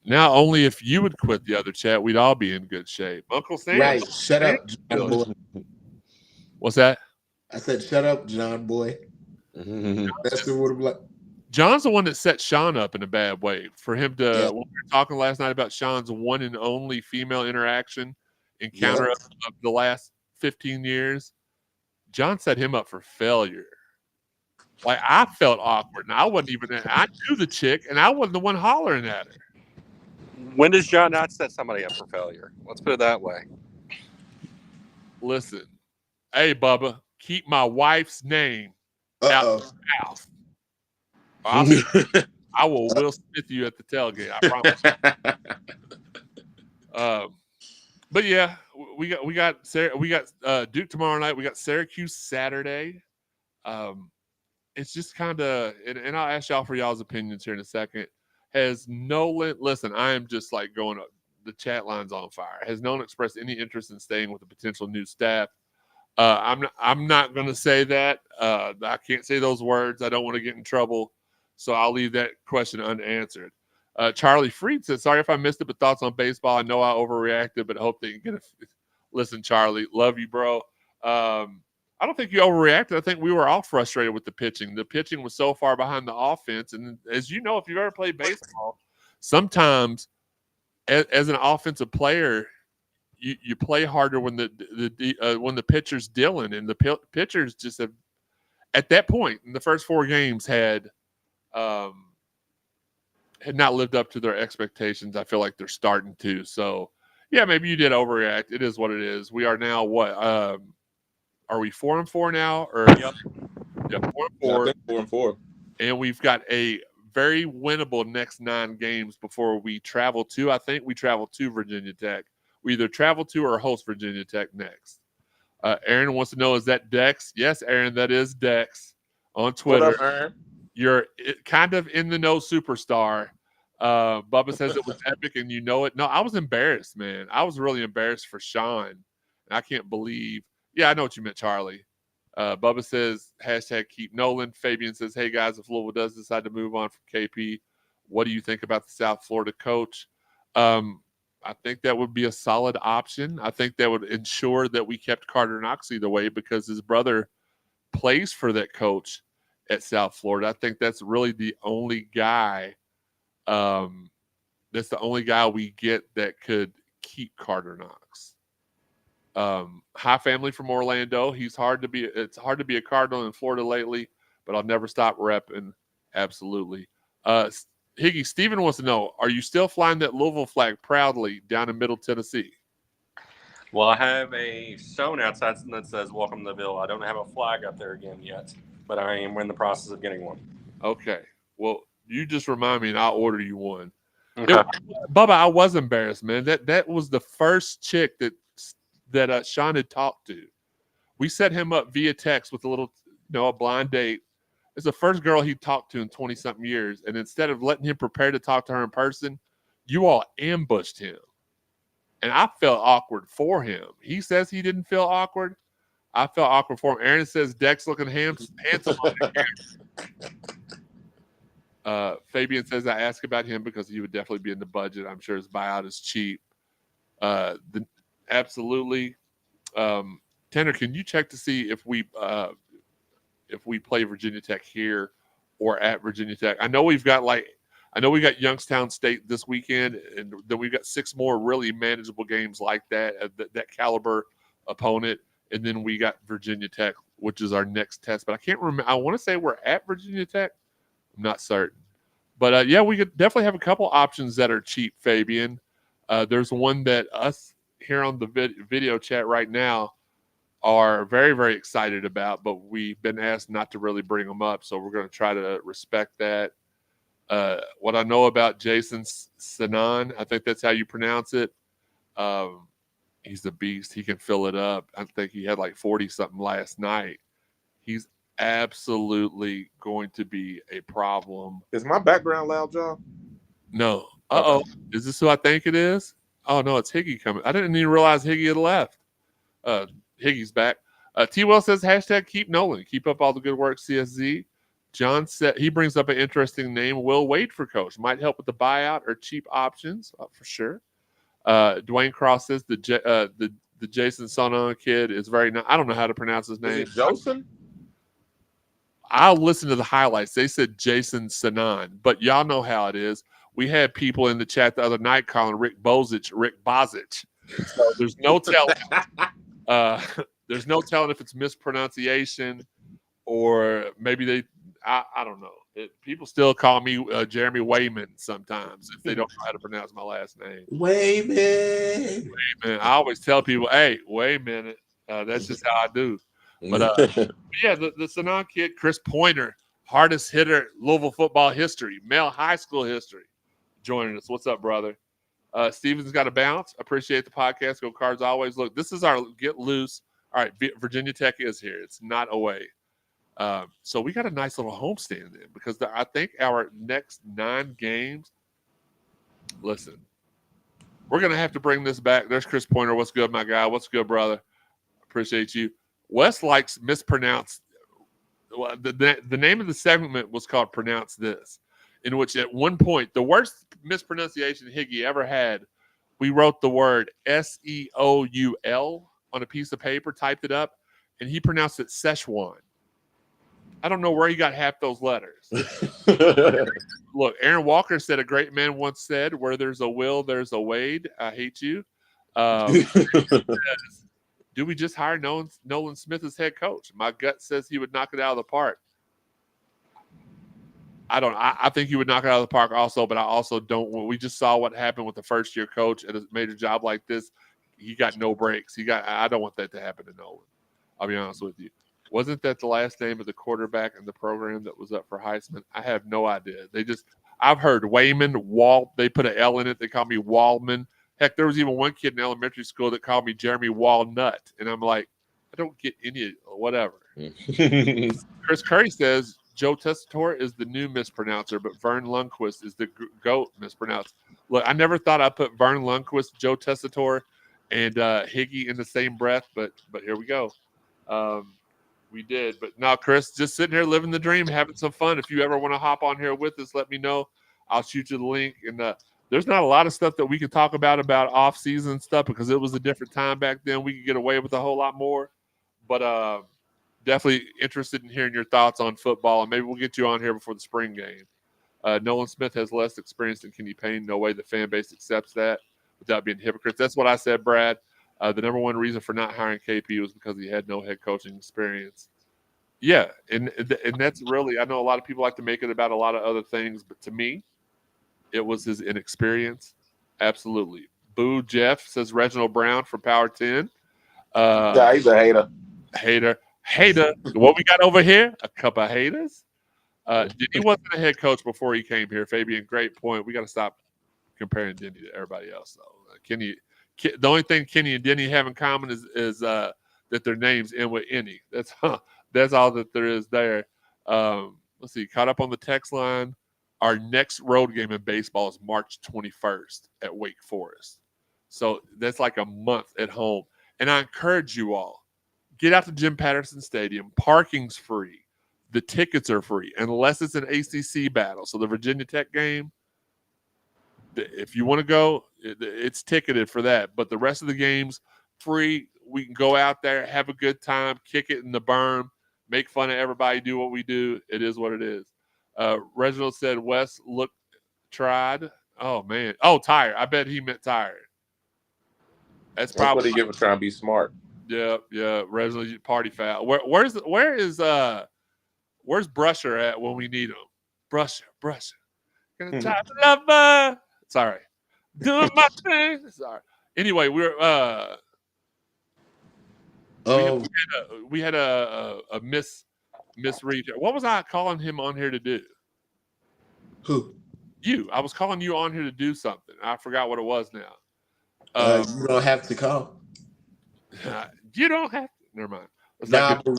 Now, only if you would quit the other chat, we'd all be in good shape. Uncle Sam. Right. Shut up, John Boy. What's that? I said, shut up, John Boy. That's the word. John's the one that set Sean up in a bad way. For him to, when we were talking last night about Sean's one and only female interaction encounter of the last 15 years, John set him up for failure. Like, I felt awkward, and I wasn't even. I knew the chick, and I wasn't the one hollering at her. When does John not set somebody up for failure? Let's put it that way. Listen, hey, Bubba, keep my wife's name out of the house. I will Will Smith you at the tailgate. I promise. But yeah, we got Duke tomorrow night. We got Syracuse Saturday. It's just kind of, and I'll ask y'all for y'all's opinions here in a second. Has Nolan, listen, I am just like going up, the chat line's on fire. Has Nolan expressed any interest in staying with the potential new staff? I'm not going to say that. I can't say those words. I don't want to get in trouble. So I'll leave that question unanswered. Charlie Freed says, sorry if I missed it, but thoughts on baseball. I know I overreacted, but I hope they can get a listen, Charlie. Love you, bro. I don't think you overreacted. I think we were all frustrated with the pitching. The pitching was so far behind the offense. And as you know, if you've ever played baseball, sometimes as an offensive player, you play harder when the pitcher's dealing, and the pitchers just have, at that point in the first 4 games, had had not lived up to their expectations. I feel like they're starting to. So, yeah, maybe you did overreact. It is what it is. We are now what? Are we 4-4 now? Or Yep. Yeah, 4-4. I think 4-4. And we've got a very winnable next 9 games before we travel to. I think we travel to Virginia Tech. We either travel to or host Virginia Tech next. Aaron wants to know, is that Dex? Yes, Aaron, that is Dex on Twitter. What up, Aaron? You're kind of in the know superstar. Bubba says it was epic and you know it. No, I was embarrassed, man. I was really embarrassed for Sean. And I can't believe. Yeah, I know what you meant, Charlie. Bubba says, hashtag keep Nolan. Fabian says, hey, guys, if Louisville does decide to move on from KP, what do you think about the South Florida coach? I think that would be a solid option. I think that would ensure that we kept Carter Knox either way because his brother plays for that coach at South Florida. I think that's really the only guy that's the only guy we get that could keep Carter Knox. High family from Orlando. It's hard to be a Cardinal in Florida lately, but I'll never stop repping. Absolutely. Higgy, Steven wants to know, are you still flying that Louisville flag proudly down in Middle Tennessee? Well, I have a stone outside that says "Welcome to the Ville." I don't have a flag up there again yet, but I am in the process of getting one. Okay. Well, you just remind me, and I'll order you one. Okay. Bubba, I was embarrassed, man. That was the first chick that Sean had talked to. We set him up via text with a blind date. It's the first girl he talked to in 20-something years, and instead of letting him prepare to talk to her in person, you all ambushed him. And I felt awkward for him. He says he didn't feel awkward. I felt awkward for him. Aaron says Dex looking handsome on the camera. Fabian says I asked about him because he would definitely be in the budget. I'm sure his buyout is cheap. Absolutely. Tanner, can you check to see if we play Virginia Tech here or at Virginia Tech? I know we got Youngstown State this weekend, and then we've got 6 more really manageable games like that caliber opponent, and then we got Virginia Tech, which is our next test. But I can't remember. I want to say we're at Virginia Tech. I'm not certain. But, yeah, we could definitely have a couple options that are cheap, Fabian. There's one that us here on the video chat right now are very, very excited about, but we've been asked not to really bring them up, so we're going to try to respect that. What I know about Jason Sanan, I think that's how you pronounce it. He's a beast. He can fill it up. I think he had like 40-something last night. He's absolutely going to be a problem. Is my background loud, John? No. Uh-oh. Okay. Is this who I think it is? Oh, no, it's Higgy coming. I didn't even realize Higgy had left. Higgy's back. T-Well says, hashtag keep Nolan. Keep up all the good work, CSZ. John said he brings up an interesting name, Will Wade for coach. Might help with the buyout or cheap options, for sure. Dwayne Cross says the Jason Sonon kid is very nice. I don't know how to pronounce his name. Is it Josen? I'll listen to the highlights. They said Jason Sanan, but y'all know how it is. We had people in the chat the other night calling Rick Bozich. So there's no telling. There's no telling if it's mispronunciation or maybe I don't know. People still call me Jeremy Wayman sometimes if they don't know how to pronounce my last name. Wayman. I always tell people, hey, wait a minute. That's just how I do. But yeah, the Sanan kid, Chris Pointer, hardest hitter, Louisville football history, male high school history, joining us. What's up, brother? Steven's got a bounce. Appreciate the podcast. Go Cards always. Look, this is our get loose. All right, Virginia Tech is here. It's not away. So we got a nice little homestand then because I think our next 9 games, listen, we're going to have to bring this back. There's Chris Pointer. What's good, my guy? What's good, brother? Appreciate you. Wes likes mispronounced. The name of the segment was called Pronounce This, in which at one point, the worst mispronunciation Higgy ever had, we wrote the word Seoul on a piece of paper, typed it up, and he pronounced it Szechuan. I don't know where he got half those letters. Look, Aaron Walker said a great man once said, where there's a Will, there's a Wade. I hate you. Do we just hire Nolan Smith as head coach? My gut says he would knock it out of the park. I think he would knock it out of the park also, but I also don't. We just saw what happened with the first year coach at a major job like this. He got no breaks. I don't want that to happen to Nolan. I'll be honest with you. Wasn't that the last name of the quarterback in the program that was up for Heisman? I have no idea. I've heard Wayman, they put an L in it. They call me Waldman. Heck, there was even one kid in elementary school that called me Jeremy Walnut. And I'm like, I don't get any, whatever. Chris Curry says Joe Tessitore is the new mispronouncer, but Vern Lundquist is the GOAT mispronounced. Look, I never thought I'd put Vern Lundquist, Joe Tessitore, and Higgy in the same breath, but here we go. We did. But now, Chris, just sitting here living the dream, having some fun. If you ever want to hop on here with us, let me know. I'll shoot you the link. And there's not a lot of stuff that we can talk about off-season stuff because it was a different time back then. We could get away with a whole lot more. But definitely interested in hearing your thoughts on football, and maybe we'll get you on here before the spring game. Nolan Smith has less experience than Kenny Payne. No way the fan base accepts that without being hypocrites. That's what I said, Brad. The number one reason for not hiring KP was because he had no head coaching experience. Yeah, and that's really, I know a lot of people like to make it about a lot of other things, but to me, it was his inexperience. Absolutely. Boo Jeff says Reginald Brown from Power 10. Yeah, he's a hater. Hater. What we got over here? A couple of haters. Denny wasn't a head coach before he came here. Fabian, great point. We got to stop comparing Denny to everybody else, though. The only thing Kenny and Denny have in common is that their names end with any. That's all that there is there. Let's see. Caught up on the text line. Our next road game in baseball is March 21st at Wake Forest. So that's like a month at home. And I encourage you all, get out to Jim Patterson Stadium. Parking's free. The tickets are free, unless it's an ACC battle. So the Virginia Tech game, if you want to go, it's ticketed for that. But the rest of the games, free. We can go out there, have a good time, kick it in the berm, make fun of everybody, do what we do. It is what it is. Reginald said Wes looked tried. Oh, man. Oh, tired. I bet he meant tired. That's probably what he get for trying to be smart. Yeah. Reginald, party foul. Where's Brusher at when we need him? Brusher. Gonna try to love her. Sorry. Doing my thing. Sorry. Anyway, we had a misread. What was I calling him on here to do? Who? You. I was calling you on here to do something. I forgot what it was now. You don't have to call. You don't have to. Never mind.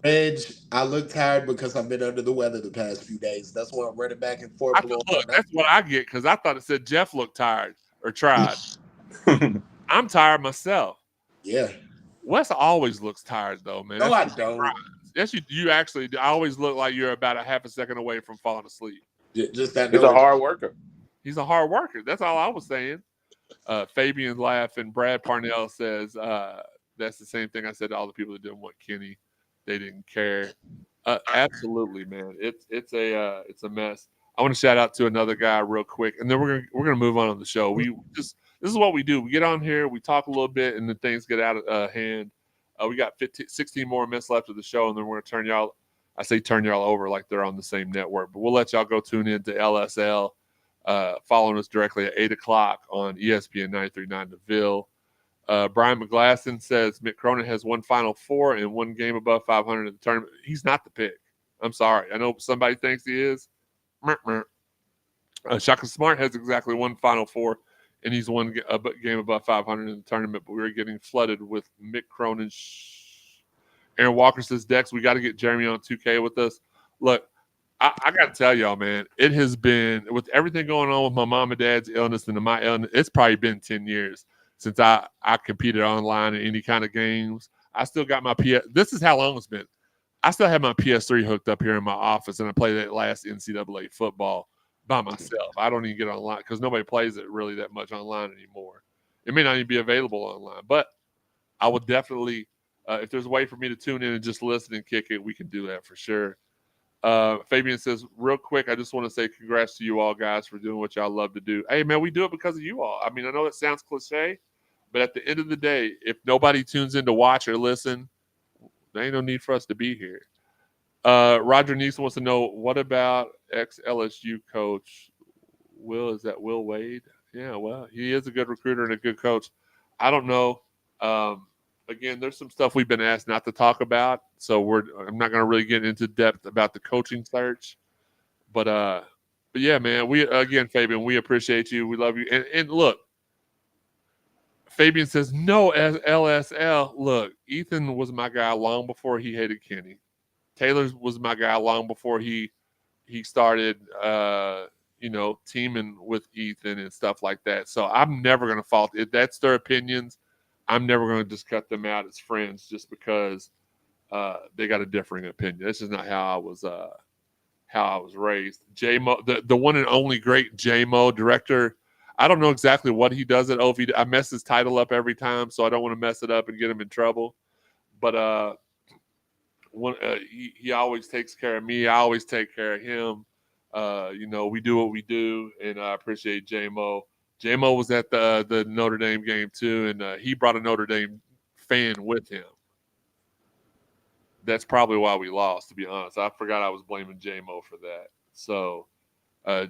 Reg, I look tired because I've been under the weather the past few days. That's why I'm running back and forth. That's what I get because I thought it said Jeff looked tired or tried. I'm tired myself. Yeah. Wes always looks tired though, man. No, I don't. Yes, you actually. I always look like you're about a half a second away from falling asleep. Just that. He's a hard worker. He's a hard worker. That's all I was saying. Fabian laughing. Brad Parnell says that's the same thing I said to all the people that didn't want Kenny. They didn't care. Absolutely, man. It's a mess. I want to shout out to another guy real quick, and then we're gonna move on the show. This is what we do. We get on here, we talk a little bit, and then things get out of hand. We got 16 more minutes left of the show, and then we're gonna turn y'all. I say turn y'all over like they're on the same network, but we'll let y'all go tune in to LSL, following us directly at 8:00 on ESPN 93.9 The Ville. Brian McGlasson says Mick Cronin has one Final Four and one game above 500 in the tournament. He's not the pick. I'm sorry. I know somebody thinks he is. Shaka Smart has exactly one Final Four, and he's one game above 500 in the tournament, but we're getting flooded with Mick Cronin. Aaron Walker says, Dex, we got to get Jeremy on 2K with us. Look, I got to tell y'all, man, it has been, with everything going on with my mom and dad's illness and my illness, it's probably been 10 years since I competed online in any kind of games. I still got my this is how long it's been. I still have my PS3 hooked up here in my office, and I play that last NCAA football by myself. I don't even get online because nobody plays it really that much online anymore. It may not even be available online, but I would definitely, if there's a way for me to tune in and just listen and kick it, we can do that for sure. Fabian says, real quick, I just want to say congrats to you all guys for doing what y'all love to do. Hey, man, we do it because of you all. I mean, I know that sounds cliche, but at the end of the day, if nobody tunes in to watch or listen, there ain't no need for us to be here. Roger Neeson wants to know, what about ex-LSU coach Will? Is that Will Wade? Yeah, well, he is a good recruiter and a good coach. I don't know. Again, there's some stuff we've been asked not to talk about, so I'm not going to really get into depth about the coaching search. But yeah, man, Fabian, we appreciate you. We love you. And look, Fabian says no as LSL. Look, Ethan was my guy long before he hated Kenny. Taylor was my guy long before he started teaming with Ethan and stuff like that. So I'm never going to fault it. That's their opinions. I'm never going to just cut them out as friends just because they got a differing opinion. This is not how I was raised. J-Mo, the one and only great J-Mo director. I don't know exactly what he does at OV. I mess his title up every time, so I don't want to mess it up and get him in trouble. But he always takes care of me. I always take care of him. We do what we do, and I appreciate J-Mo. J-Mo was at the Notre Dame game too, and he brought a Notre Dame fan with him. That's probably why we lost, to be honest. I forgot I was blaming J-Mo for that. So,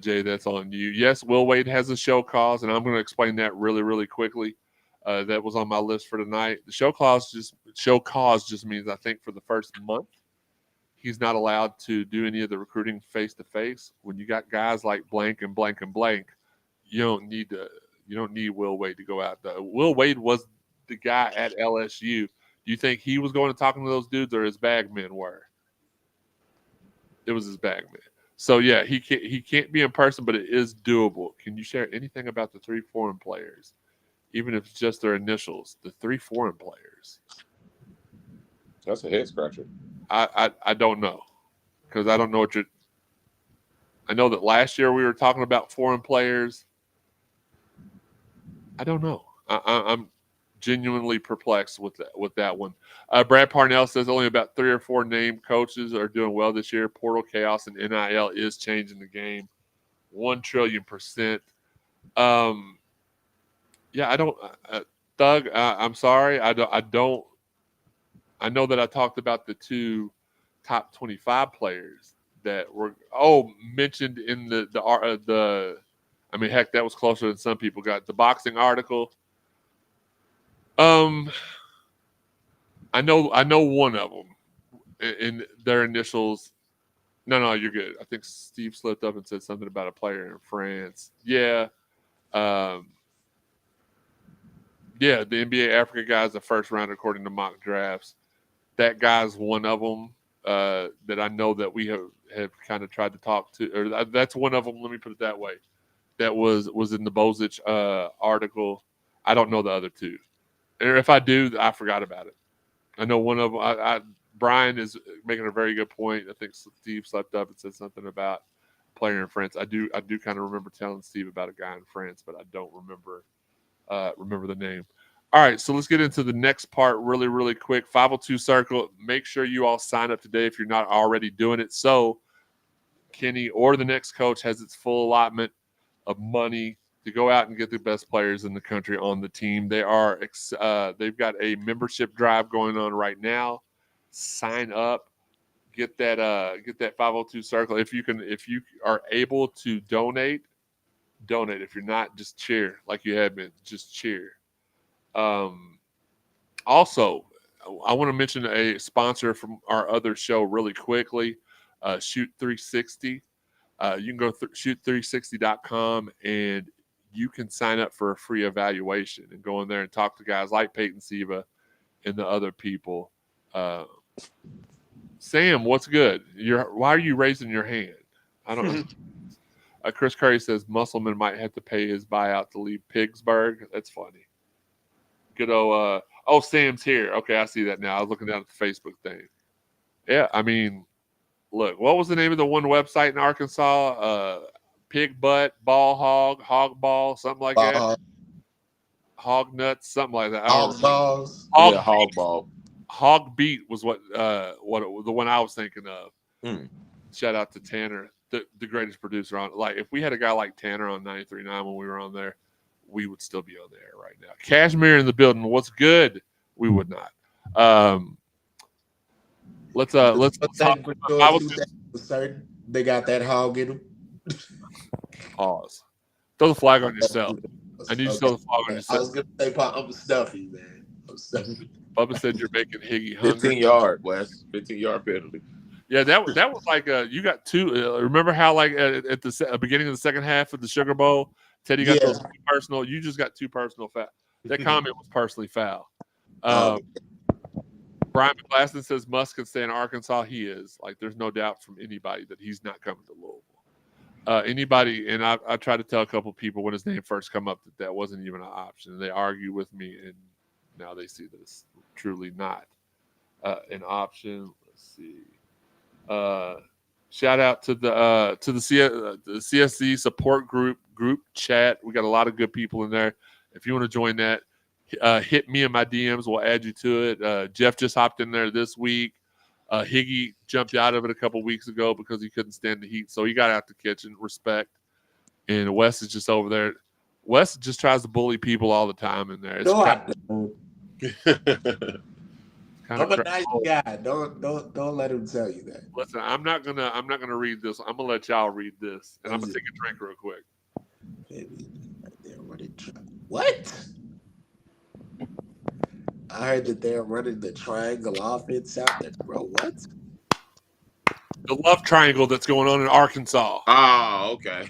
Jay, that's on you. Yes, Will Wade has a show cause, and I'm going to explain that really, really quickly. That was on my list for tonight. The show cause just means, I think, for the first month, he's not allowed to do any of the recruiting face to face. When you got guys like blank and blank and blank, you don't need Will Wade to go out there. Will Wade was the guy at LSU. Do you think he was going and talking to those dudes, or his bagmen were? It was his bagmen. So yeah, he can't be in person, but it is doable. Can you share anything about the 3 foreign players, even if it's just their initials? The 3 foreign players. That's a head scratcher. I don't know, because I don't know what you're. I know that last year we were talking about foreign players. I don't know. I'm genuinely perplexed with that one. Brad Parnell says only about 3 or 4 named coaches are doing well this year. Portal chaos and NIL is changing the game 1,000,000,000%. Yeah, I don't. Doug, I'm sorry. I don't. I know that I talked about the 2 top 25 players that were mentioned in the. I mean, heck, that was closer than some people got. The boxing article. I know one of them, in their initials. No, you're good. I think Steve slipped up and said something about a player in France. Yeah. Yeah, the NBA Africa guy is the first round according to mock drafts. That guy's one of them that I know that we have kind of tried to talk to. Or that's one of them. Let me put it that way. That was in the Bozich article. I don't know the other 2. And if I do, I forgot about it. I know one of them. Brian is making a very good point. I think Steve slept up and said something about a player in France. I do kind of remember telling Steve about a guy in France, but I don't remember the name. All right, so let's get into the next part really, really quick. 502 Circle. Make sure you all sign up today if you're not already doing it. So Kenny or the next coach has its full allotment of money to go out and get the best players in the country on the team. They've got a membership drive going on right now. Sign up, get that 502 Circle. If you are able to donate. If you're not, just cheer like you have been. Just cheer. Also, I want to mention a sponsor from our other show really quickly. Shoot 360. You can go shoot360.com and you can sign up for a free evaluation and go in there and talk to guys like Peyton Siva and the other people. Sam, what's good? Why are you raising your hand? I don't know. Chris Curry says Musselman might have to pay his buyout to leave Pittsburgh. That's funny. Good old, Sam's here. Okay, I see that now. I was looking down at the Facebook thing. Yeah, I mean, look, what was the name of the one website in Arkansas? Pig butt, ball hog, hog ball, something like that. Hog nuts, something like that. Hog ball. Hog beat was what the one I was thinking of. Shout out to Tanner, the greatest producer on. Like, if we had a guy like Tanner on 93.9 when we were on there, we would still be on there right now. Cashmere in the building. What's good? We would not. let's One talk. thing for I sure, was two things for certain. They got that hog in them. pause. Throw the flag on yourself. I need you to throw the flag on I yourself. was gonna say, I'm stuffy, man. I'm stuffy. Bubba said you're making Higgy hungry. 15-yard, Wes. 15-yard penalty. Yeah, that was like you got two. Remember how like at the beginning of the second half of the Sugar Bowl, Teddy got those two personal. You just got two personal foul. That comment was personally foul. Brian McGlasson says Musk can stay in Arkansas. He is. Like, there's no doubt from anybody that he's not coming to Louisville. Anybody, and I tried to tell a couple people when his name first come up that wasn't even an option. And they argue with me, and now they see that it's truly not an option. Let's see. Shout out to the CSC support group chat. We got a lot of good people in there. If you want to join that, hit me in my DMs. We'll add you to it. Jeff just hopped in there this week. Higgy jumped out of it a couple weeks ago because he couldn't stand the heat, so he got out the kitchen. Respect. And Wes is just over there. Wes just tries to bully people all the time in there. It's I don't. I'm a nice guy. Don't let him tell you that. Listen, I'm not gonna read this. I'm gonna let y'all read this, and I'm gonna take a drink real quick. What? I heard that they're running the triangle offense out there, bro. What? The love triangle that's going on in Arkansas. Oh, okay.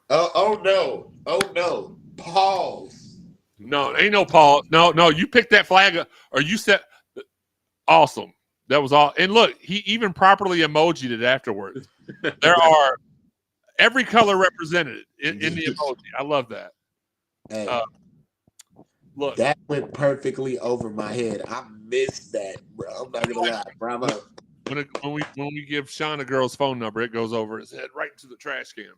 Oh no. Pause. No, ain't no pause. No. You picked that flag up, or you said awesome. That was all. And look, he even properly emojied it afterwards. There are every color represented in the emoji. I love that. Hey, look, that went perfectly over my head. I missed that, bro. I'm not gonna lie. Bravo. When we give Sean a girl's phone number, it goes over his head right to the trash can.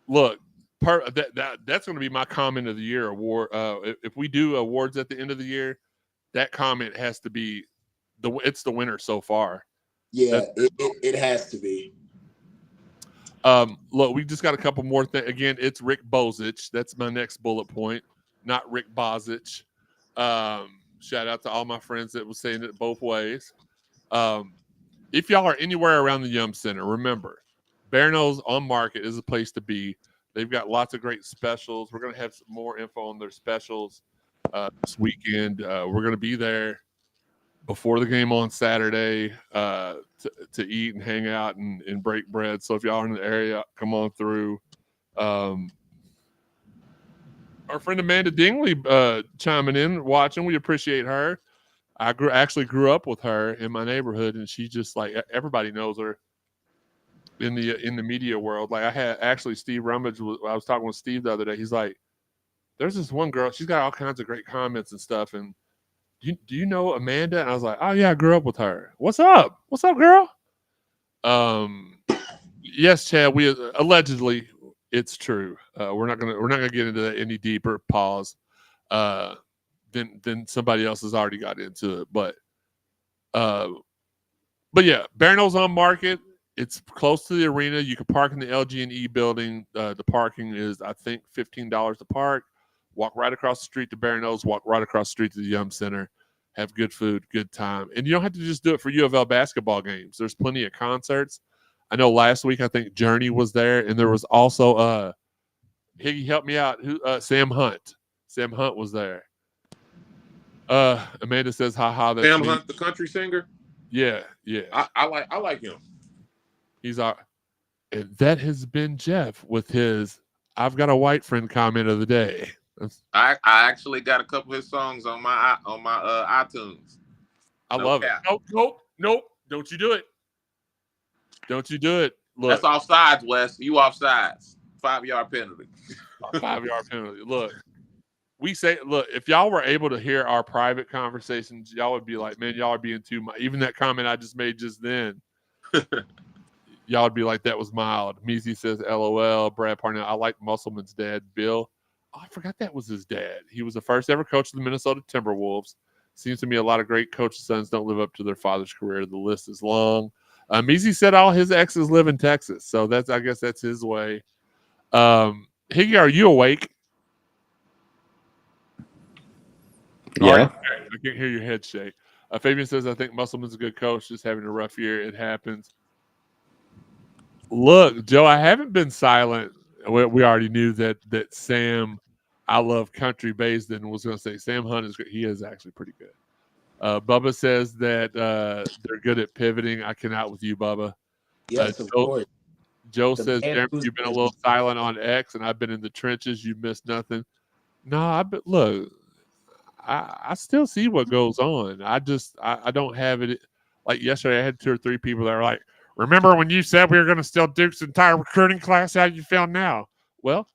Look, that's going to be my comment of the year award. If we do awards at the end of the year, that comment has to be it's the winner so far. Yeah, it has to be. Look, we just got a couple more things. Again, it's Rick Bozich. That's my next bullet point, not Rick Bozich. Shout out to all my friends that was saying it both ways. If y'all are anywhere around the Yum Center, remember, Bear Nose on Market is a place to be. They've got lots of great specials. We're going to have some more info on their specials this weekend. We're going to be there before the game on Saturday to eat and hang out and break bread. So if y'all are in the area, come on through. Our friend Amanda Dingley chiming in, watching. We appreciate her. I actually grew up with her in my neighborhood, and she just like everybody knows her in the media world. Like I had actually Steve Rummage. I was talking with Steve the other day. He's like, "There's this one girl. She's got all kinds of great comments and stuff. And do you know Amanda?" And I was like, "Oh yeah, I grew up with her. What's up? What's up, girl?" Yes, Chad. We allegedly, it's true. We're not gonna get into that any deeper. Pause. Then somebody else has already got into it. But yeah, Bear Nose on Market. It's close to the arena. You can park in the LG&E building. The parking is, I think, $15 to park. Walk right across the street to Bear Nose. Walk right across the street to the Yum Center. Have good food, good time. And you don't have to just do it for U of L basketball games. There's plenty of concerts. I know last week, I think Journey was there. And there was also, Higgy, help me out. Sam Hunt. Sam Hunt was there. Amanda says, haha. That's Sam me. Hunt, the country singer? Yeah. I like him. He's our, and that has been Jeff with his "I've got a white friend" comment of the day. I actually got a couple of his songs on my iTunes. I love it. Nope. Don't you do it. Don't you do it. Look, that's offsides, Wes. You offsides. 5-yard penalty. 5-yard penalty. Look, if y'all were able to hear our private conversations, y'all would be like, man, y'all are being too much. Even that comment I just made just then. Y'all would be like, that was mild. Measy says, LOL. Brad Parnell, I like Musselman's dad, Bill. Oh, I forgot that was his dad. He was the first ever coach of the Minnesota Timberwolves. Seems to me a lot of great coaches' sons don't live up to their father's career. The list is long. Measy said all his exes live in Texas. So I guess that's his way. Higgy, are you awake? Yeah. I can't hear your head shake. Fabian says, I think Musselman's a good coach, just having a rough year. It happens. Look, Joe, I haven't been silent. We already knew that Sam, I love country Basden, was going to say Sam Hunt is great. He is actually pretty good. Bubba says that they're good at pivoting. I cannot with you, Bubba. Yes, of course. Joe The says, man Jeremy, who's- you've been a little silent on X, and I've been in the trenches. You missed nothing. No, look, I still see what goes on. I don't have it. Like yesterday, I had 2 or 3 people that were like, remember when you said we were going to steal Duke's entire recruiting class? How you feel now? Well,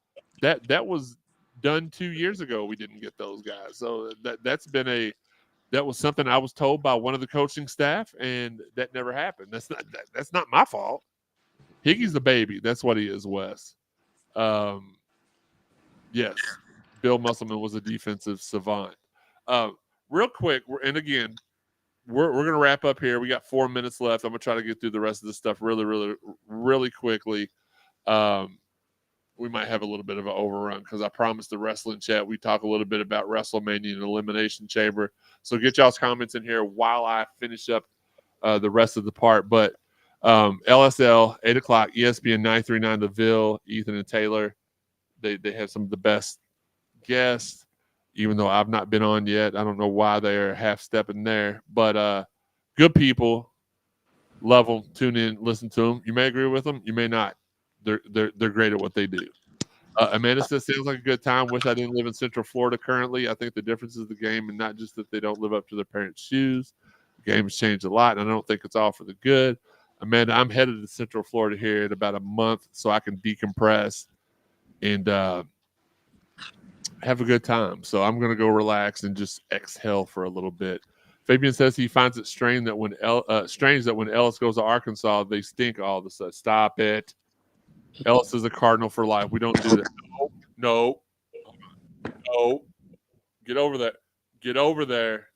that was done 2 years ago. We didn't get those guys. So that was something I was told by one of the coaching staff, and that never happened. That's not my fault. Higgy's the baby. That's what he is, Wes. Yes, Bill Musselman was a defensive savant. Real quick, and again, we're going to wrap up here. We got 4 minutes left. I'm going to try to get through the rest of this stuff really, really, really quickly. We might have a little bit of an overrun because I promised the wrestling chat we talk a little bit about WrestleMania and Elimination Chamber. So get y'all's comments in here while I finish up the rest of the part. But LSL, 8 o'clock, ESPN 939 The Ville, Ethan and Taylor. They have some of the best guests, even though I've not been on yet. I don't know why they're half stepping there, but good people. Love them. Tune in, listen to them. You may agree with them, you may not. They're great at what they do. Amanda says, sounds like a good time. Wish I didn't live in Central Florida currently. I think the difference is the game, and not just that they don't live up to their parents' shoes. The game has changed a lot, and I don't think it's all for the good. Amanda, I'm headed to Central Florida here in about a month so I can decompress and have a good time. So I'm going to go relax and just exhale for a little bit. Fabian says he finds it strange that when Ellis goes to Arkansas, they stink all of a sudden. Stop it. Ellis is a Cardinal for life. We don't do that. No. Get over there. Get over there.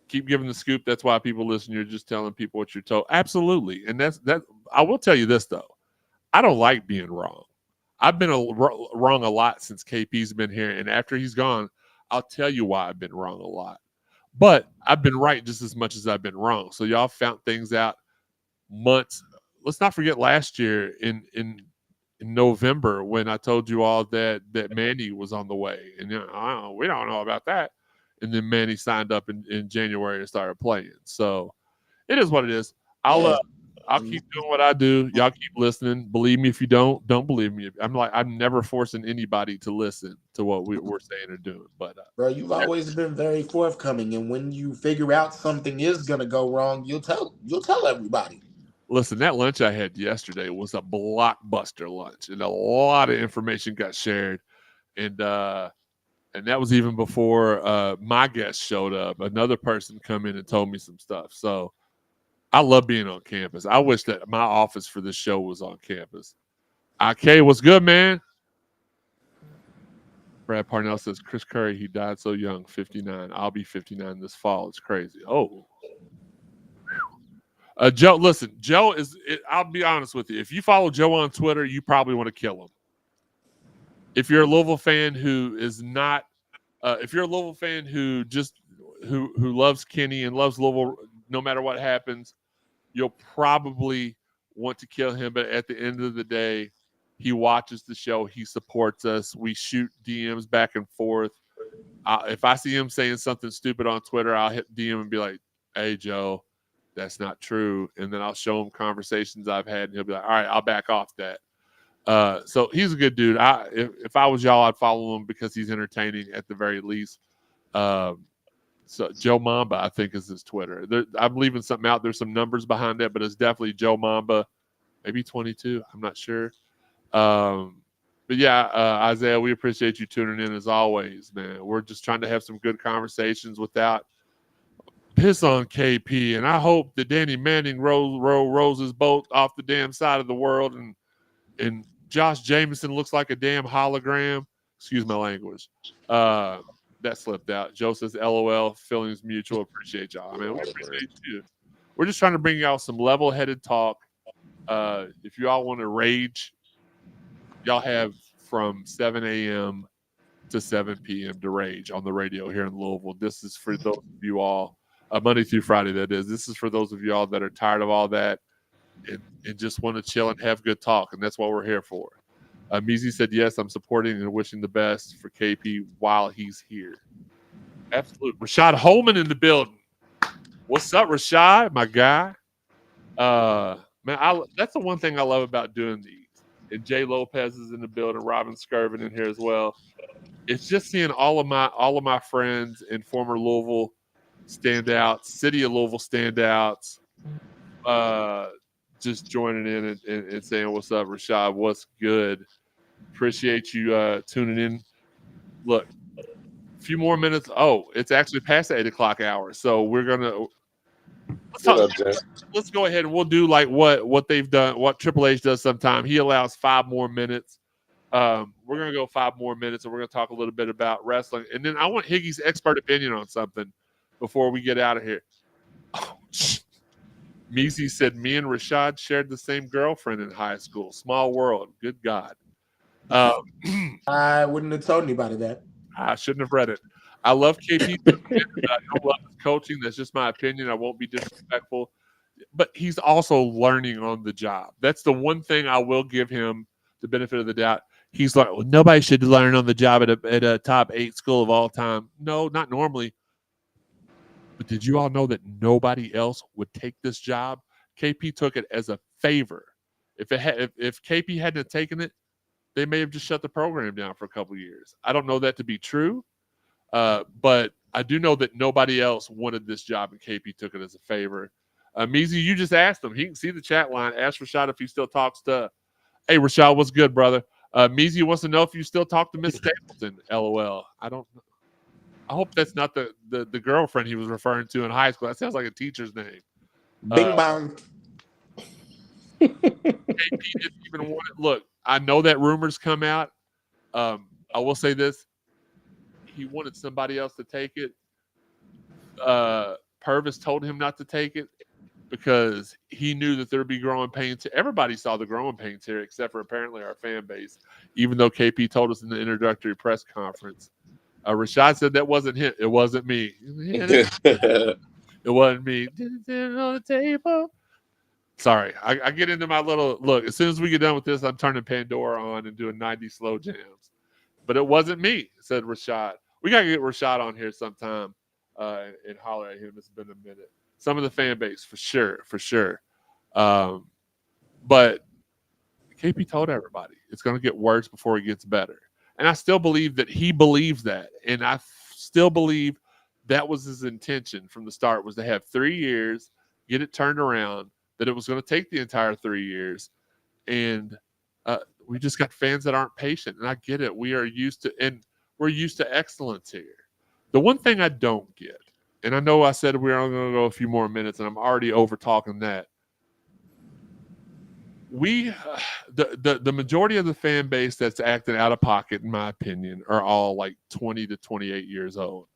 Keep giving the scoop. That's why people listen. You're just telling people what you're told. Absolutely. And that. I will tell you this, though. I don't like being wrong. I've been wrong a lot since KP's been here. And after he's gone, I'll tell you why I've been wrong a lot. But I've been right just as much as I've been wrong. So y'all found things out months. Let's not forget last year in November when I told you all that Manny was on the way. And we don't know about that. And then Manny signed up in January and started playing. So it is what it is. I'll keep doing what I do. Y'all keep listening. Believe me if you don't believe me. I'm never forcing anybody to listen to what we're saying or doing. But bro, you've always been very forthcoming, and when you figure out something is gonna go wrong, you'll tell everybody. Listen, that lunch I had yesterday was a blockbuster lunch, and a lot of information got shared, and that was even before my guest showed up. Another person come in and told me some stuff. So I love being on campus. I wish that my office for this show was on campus. IK, what's good, man? Brad Parnell says, Chris Curry, he died so young, 59. I'll be 59 this fall. It's crazy. Oh. Joe, listen, I'll be honest with you. If you follow Joe on Twitter, you probably want to kill him. If you're a Louisville fan who is not, if you're a Louisville fan who loves Kenny and loves Louisville no matter what happens, you'll probably want to kill him. But at the end of the day, he watches the show. He supports us. We shoot DMs back and forth. If I see him saying something stupid on Twitter, I'll hit DM and be like, hey, Joe, that's not true. And then I'll show him conversations I've had, and he'll be like, all right, I'll back off that. So he's a good dude. If I was y'all, I'd follow him because he's entertaining at the very least. So Joe Mamba, I think, is his Twitter. I'm leaving something out. There's some numbers behind it, but it's definitely Joe Mamba, maybe 22. I'm not sure. But yeah, Isaiah, we appreciate you tuning in as always, man. We're just trying to have some good conversations without piss on KP. And I hope that Danny Manning rows his boat off the damn side of the world, and Josh Jameson looks like a damn hologram. Excuse my language. That slipped out. Joe says, LOL, feelings mutual. Appreciate y'all. I mean, we appreciate you. We're just trying to bring y'all some level-headed talk. If you all want to rage, y'all have from 7 a.m. to 7 p.m. to rage on the radio here in Louisville. This is for those of you all Monday through Friday, that is. This is for those of y'all that are tired of all that and just want to chill and have good talk, and that's what we're here for. Meezy said, yes, I'm supporting and wishing the best for KP while he's here. Absolutely. Rashad Holman in the building. What's up, Rashad, my guy? Man, that's the one thing I love about doing these. And Jay Lopez is in the building, Robin Skirvin in here as well. It's just seeing all of my friends and former Louisville standouts, City of Louisville standouts, just joining in and saying, what's up, Rashad? What's good? Appreciate you tuning in. Look, a few more minutes. Oh, it's actually past the 8 o'clock hour. So we're going to let's go ahead and we'll do like what they've done, what Triple H does sometime. He allows 5 more minutes. We're going to go 5 more minutes, and we're going to talk a little bit about wrestling. And then I want Higgy's expert opinion on something before we get out of here. Oh, Meezy said, me and Rashad shared the same girlfriend in high school. Small world. Good God. I wouldn't have told anybody that. I shouldn't have read it. I love KP. I don't love his coaching. That's just my opinion. I won't be disrespectful. But he's also learning on the job. That's the one thing I will give him the benefit of the doubt. He's like, well, nobody should learn on the job at a top 8 school of all time. No, not normally. But did you all know that nobody else would take this job? KP took it as a favor. If KP hadn't taken it, they may have just shut the program down for a couple of years. I don't know that to be true, but I do know that nobody else wanted this job, and KP took it as a favor. Meezy, you just asked him. He can see the chat line. Ask Rashad if he still talks to. Hey, Rashad, what's good, brother? Meezy wants to know if you still talk to Miss Stapleton. LOL. I don't know. I hope that's not the girlfriend he was referring to in high school. That sounds like a teacher's name. Bing bong. KP didn't even want it. Look, I know that rumors come out. I will say this. He wanted somebody else to take it. Purvis told him not to take it because he knew that there would be growing pains. Everybody saw the growing pains here, except for apparently our fan base, even though KP told us in the introductory press conference. Rashad said that wasn't him. It wasn't me. It wasn't me. On the table. Sorry, I get into my little look. As soon as we get done with this, I'm turning Pandora on and doing 90 slow jams. But it wasn't me, said Rashad. We got to get Rashad on here sometime and holler at him. It's been a minute. Some of the fan base, for sure. But KP told everybody it's going to get worse before it gets better. And I still believe that he believes that. And I still believe that was his intention from the start, was to have 3 years, get it turned around, that it was going to take the entire 3 years. And we just got fans that aren't patient. And I get it. We're used to excellence here. The one thing I don't get, and I know I said we're only going to go a few more minutes, and I'm already over talking that. The majority of the fan base that's acting out of pocket, in my opinion, are all like 20 to 28 years old.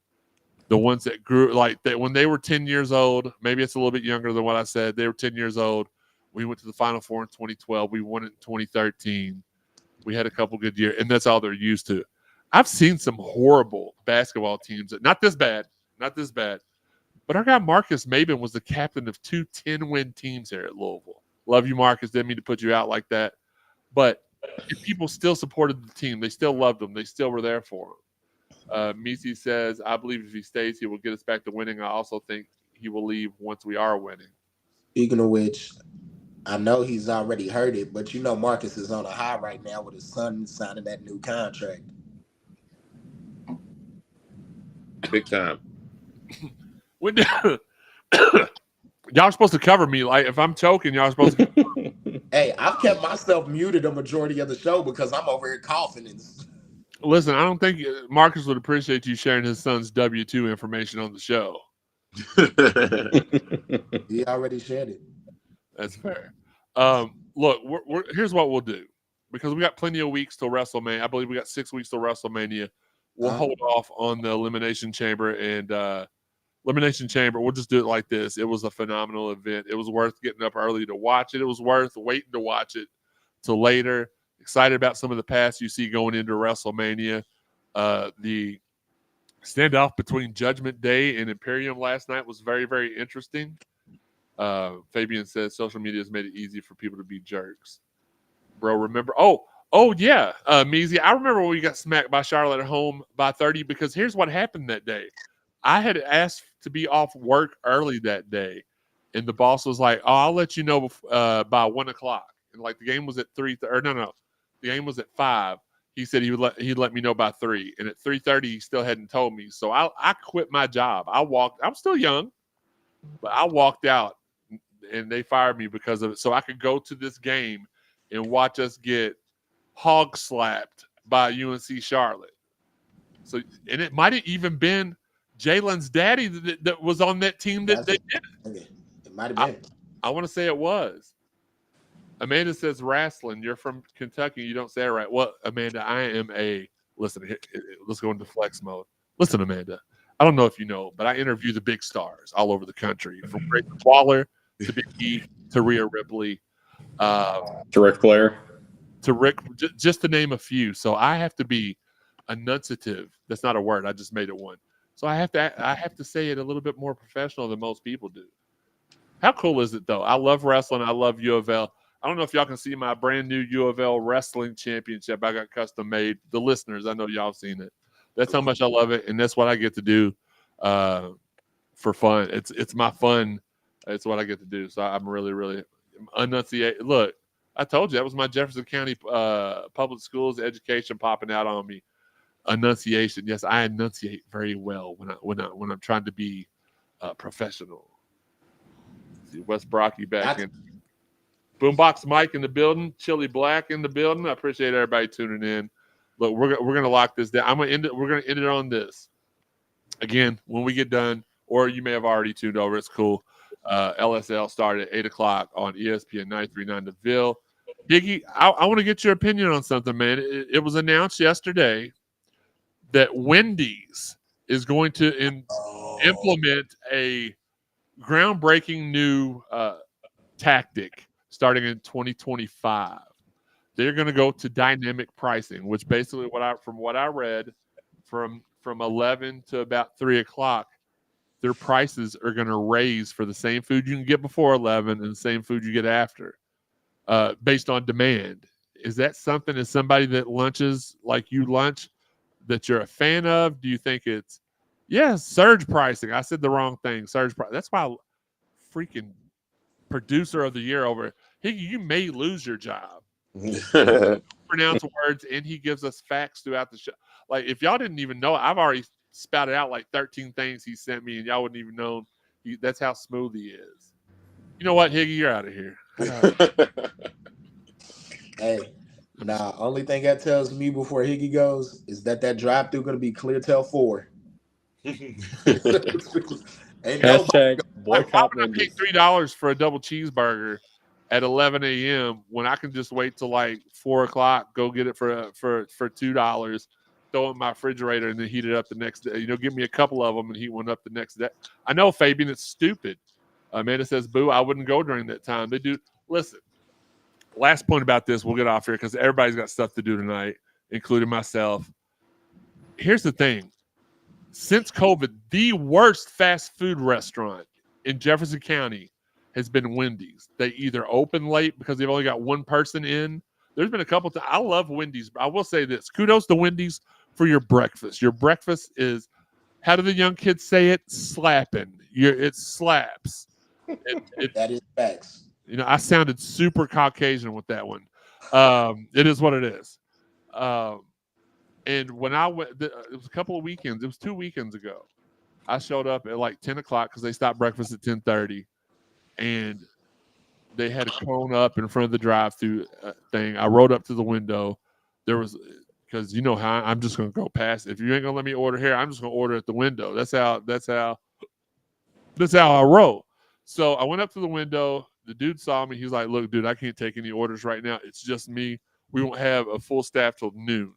The ones that grew like that when they were 10 years old, maybe it's a little bit younger than what I said. They were 10 years old. We went to the Final Four in 2012. We won it in 2013. We had a couple good years, and that's all they're used to. I've seen some horrible basketball teams. Not this bad. But our guy Marcus Maben was the captain of 2 10-win teams here at Louisville. Love you, Marcus. Didn't mean to put you out like that. But people still supported the team. They still loved them. They still were there for him. Meezy says, I believe if he stays, he will get us back to winning. I also think he will leave once we are winning. Speaking of which, I know he's already heard it, but you know Marcus is on a high right now with his son signing that new contract. Big time. When y'all are supposed to cover me. Like if I'm choking, y'all are supposed to cover me. Hey, I've kept myself muted a majority of the show because I'm over here coughing. Listen, I don't think Marcus would appreciate you sharing his son's W-2 information on the show. He already shared it. That's fair. Look, here's what we'll do. Because we got plenty of weeks till WrestleMania. I believe we got 6 weeks till WrestleMania. We'll hold off on the Elimination Chamber and Elimination Chamber. We'll just do it like this. It was a phenomenal event. It was worth getting up early to watch it. It was worth waiting to watch it till later. Excited about some of the paths you see going into WrestleMania. The standoff between Judgment Day and Imperium last night was very, very interesting. Fabian says social media has made it easy for people to be jerks. Bro, remember? Oh yeah, Measy. I remember when we got smacked by Charlotte at home by 30 because here's what happened that day. I had asked to be off work early that day, and the boss was like, "Oh, I'll let you know by 1:00." And like the game was at 3, or no, the game was at 5. He said he'd let me know by 3, and at 3:30 he still hadn't told me. So I quit my job. I walked. I'm still young, but I walked out, and they fired me because of it. So I could go to this game and watch us get hog slapped by UNC Charlotte. So, and it might have even been Jalen's daddy that was on that team that they did it. It might have been. I want to say it was. Amanda says, wrestling, you're from Kentucky. You don't say it right. Well, Amanda, I am listen, let's go into flex mode. Listen, Amanda, I don't know if you know, but I interview the big stars all over the country, from Grayson Waller to Big E to Rhea Ripley. To Ric Flair. To Rick, just to name a few. So I have to be enunciative. That's not a word. I just made it one. So I have to say it a little bit more professional than most people do. How cool is it though? I love wrestling. I love U of L. I don't know if y'all can see my brand new U of L wrestling championship. I got custom made. The listeners, I know y'all seen it. That's how much I love it, and that's what I get to do for fun. It's my fun. It's what I get to do. So I'm really, really enunciate. Look, I told you that was my Jefferson County public schools education popping out on me. Enunciation. Yes, I enunciate very well when I'm trying to be professional. See Wes Brocky back in. Boombox Mike in the building. Chili Black in the building. I appreciate everybody tuning in. Look, we're gonna lock this down. I'm gonna end it. We're gonna end it on this. Again, when we get done, or you may have already tuned over. It's cool. LSL started at 8:00 on ESPN 939 The Ville. Higgy, I want to get your opinion on something, man. It was announced yesterday that Wendy's is going to implement a groundbreaking new tactic starting in 2025. They're going to go to dynamic pricing, which basically from what I read from 11 to about 3:00, their prices are going to raise for the same food you can get before 11 and the same food you get after, based on demand. Is that something, as somebody that lunches like you lunch, that you're a fan of? Do you think it's, surge pricing? I said the wrong thing. Surge price. That's why freaking producer of the year over. You may lose your job. Pronounce words, and he gives us facts throughout the show. Like, if y'all didn't even know, I've already spouted out like 13 things he sent me, and y'all wouldn't even know. That's how smooth he is. You know what, Higgy? You're out of here. Hey, only thing that tells me before Higgy goes is that drive-through going to be clear till 4. Hashtag boycott Why would I pay $3 for a double cheeseburger at 11 a.m. when I can just wait till like 4:00, go get it for $2, throw it in my refrigerator, and then heat it up the next day? Give me a couple of them and heat one up the next day. I know, Fabian, it's stupid. Amanda says, boo, I wouldn't go during that time. They do. Listen, last point about this, we'll get off here because everybody's got stuff to do tonight, including myself. Here's the thing. Since COVID, the worst fast food restaurant in Jefferson County has been Wendy's. They either open late because they've only got one person in. There's been a couple times. I love Wendy's. I will say this. Kudos to Wendy's for your breakfast. Your breakfast is, how do the young kids say it? Slapping. It slaps. That is facts. I sounded super Caucasian with that one. It is what it is. And when I went, it was a couple of weekends. It was 2 weekends ago. I showed up at like 10 o'clock because they stopped breakfast at 10:30, and they had a cone up in front of the drive-through thing. I rode up to the window. There was, because you know how I'm just gonna go past. If you ain't gonna let me order here, I'm just gonna order at the window. That's how I roll. So I went up to the window. The dude saw me. He's like, "Look, dude, I can't take any orders right now. It's just me. We won't have a full staff till noon."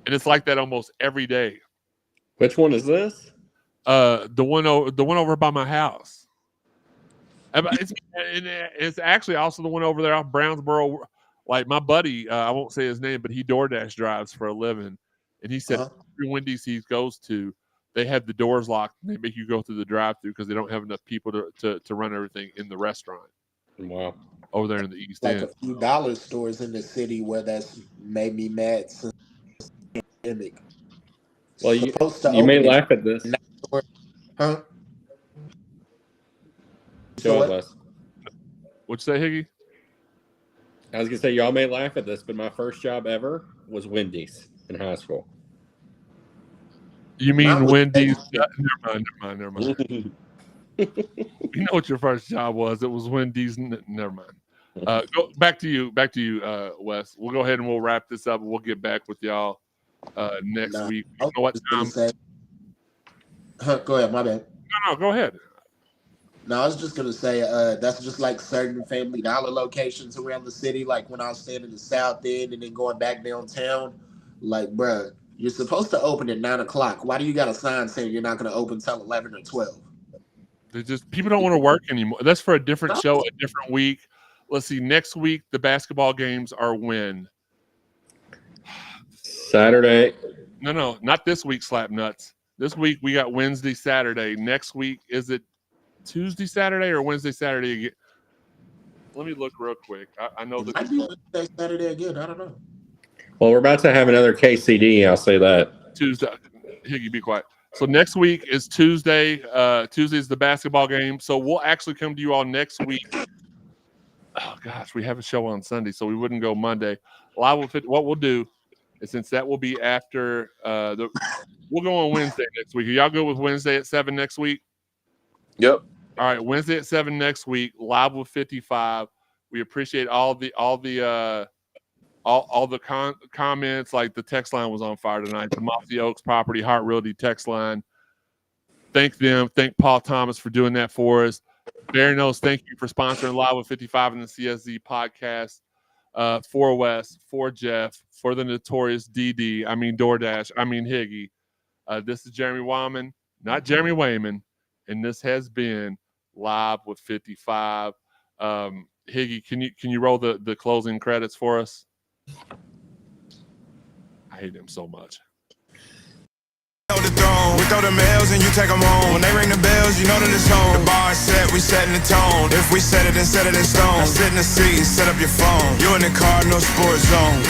And it's like that almost every day. Which one is this? The one over by my house. It's actually also the one over there off Brownsboro. Like my buddy, I won't say his name, but he DoorDash drives for a living. And he said, every Wendy's he goes to, they have the doors locked and they make you go through the drive-through because they don't have enough people to run everything in the restaurant. Wow. Over there in the East like End. a few dollar stores in the city where that's made me mad since the pandemic. Well, Supposed to you may open it. laugh at this. Huh? Go ahead, what? Wes. What'd you say, Higgy? I was gonna say y'all may laugh at this, but my first job ever was Wendy's in high school. You mean Mine was Wendy's? Wendy's. Never mind. You know what your first job was? It was Wendy's. Never mind. Go back to you, Wes. We'll go ahead and we'll wrap this up. And we'll get back with y'all next week. You know what time? Go ahead, my bad. No, go ahead. No, I was just gonna say that's just like certain Family Dollar locations around the city. Like when I was staying in the South End and then going back downtown, like, bruh, you're supposed to open at 9 o'clock. Why do you got a sign saying you're not gonna open till 11 or 12? They just people don't want to work anymore. That's for a different show, a different week. Let's see. Next week, the basketball games are when? Saturday. No, not this week, Slap Nuts. This week we got Wednesday, Saturday. Next week, is it Tuesday, Saturday, or Wednesday, Saturday again? Let me look real quick. I know that. Might be Wednesday, Saturday again. I don't know. Well, we're about to have another KCD. I'll say that. Tuesday. Higgy, be quiet. So next week is Tuesday. Tuesday is the basketball game. So we'll actually come to you all next week. Oh gosh, we have a show on Sunday, so we wouldn't go Monday. Live with it. What we'll do is, since that will be after we'll go on Wednesday next week. Are y'all good with Wednesday at 7 next week? Yep. All right, Wednesday at 7 next week. Live with 55. We appreciate all the comments. Like the text line was on fire tonight. The Mossy Oaks Property Heart Realty text line. Thank them. Thank Paul Thomas for doing that for us. Barry Knows, thank you for sponsoring Live with 55 in the CSZ podcast. For Wes, for Jeff, for the notorious DoorDash, Higgy. This is Jeremy Wyman, not Jeremy Wayman, and this has been Live with 55. Higgy, can you roll the closing credits for us? I hate him so much. The throne. We throw the mails and you take them home. When they ring the bells, you know that it's home. The bar is set, we setting the tone. If we set it, then set it in stone. Now sit in the seat, set up your phone. You in the car, no sports zone.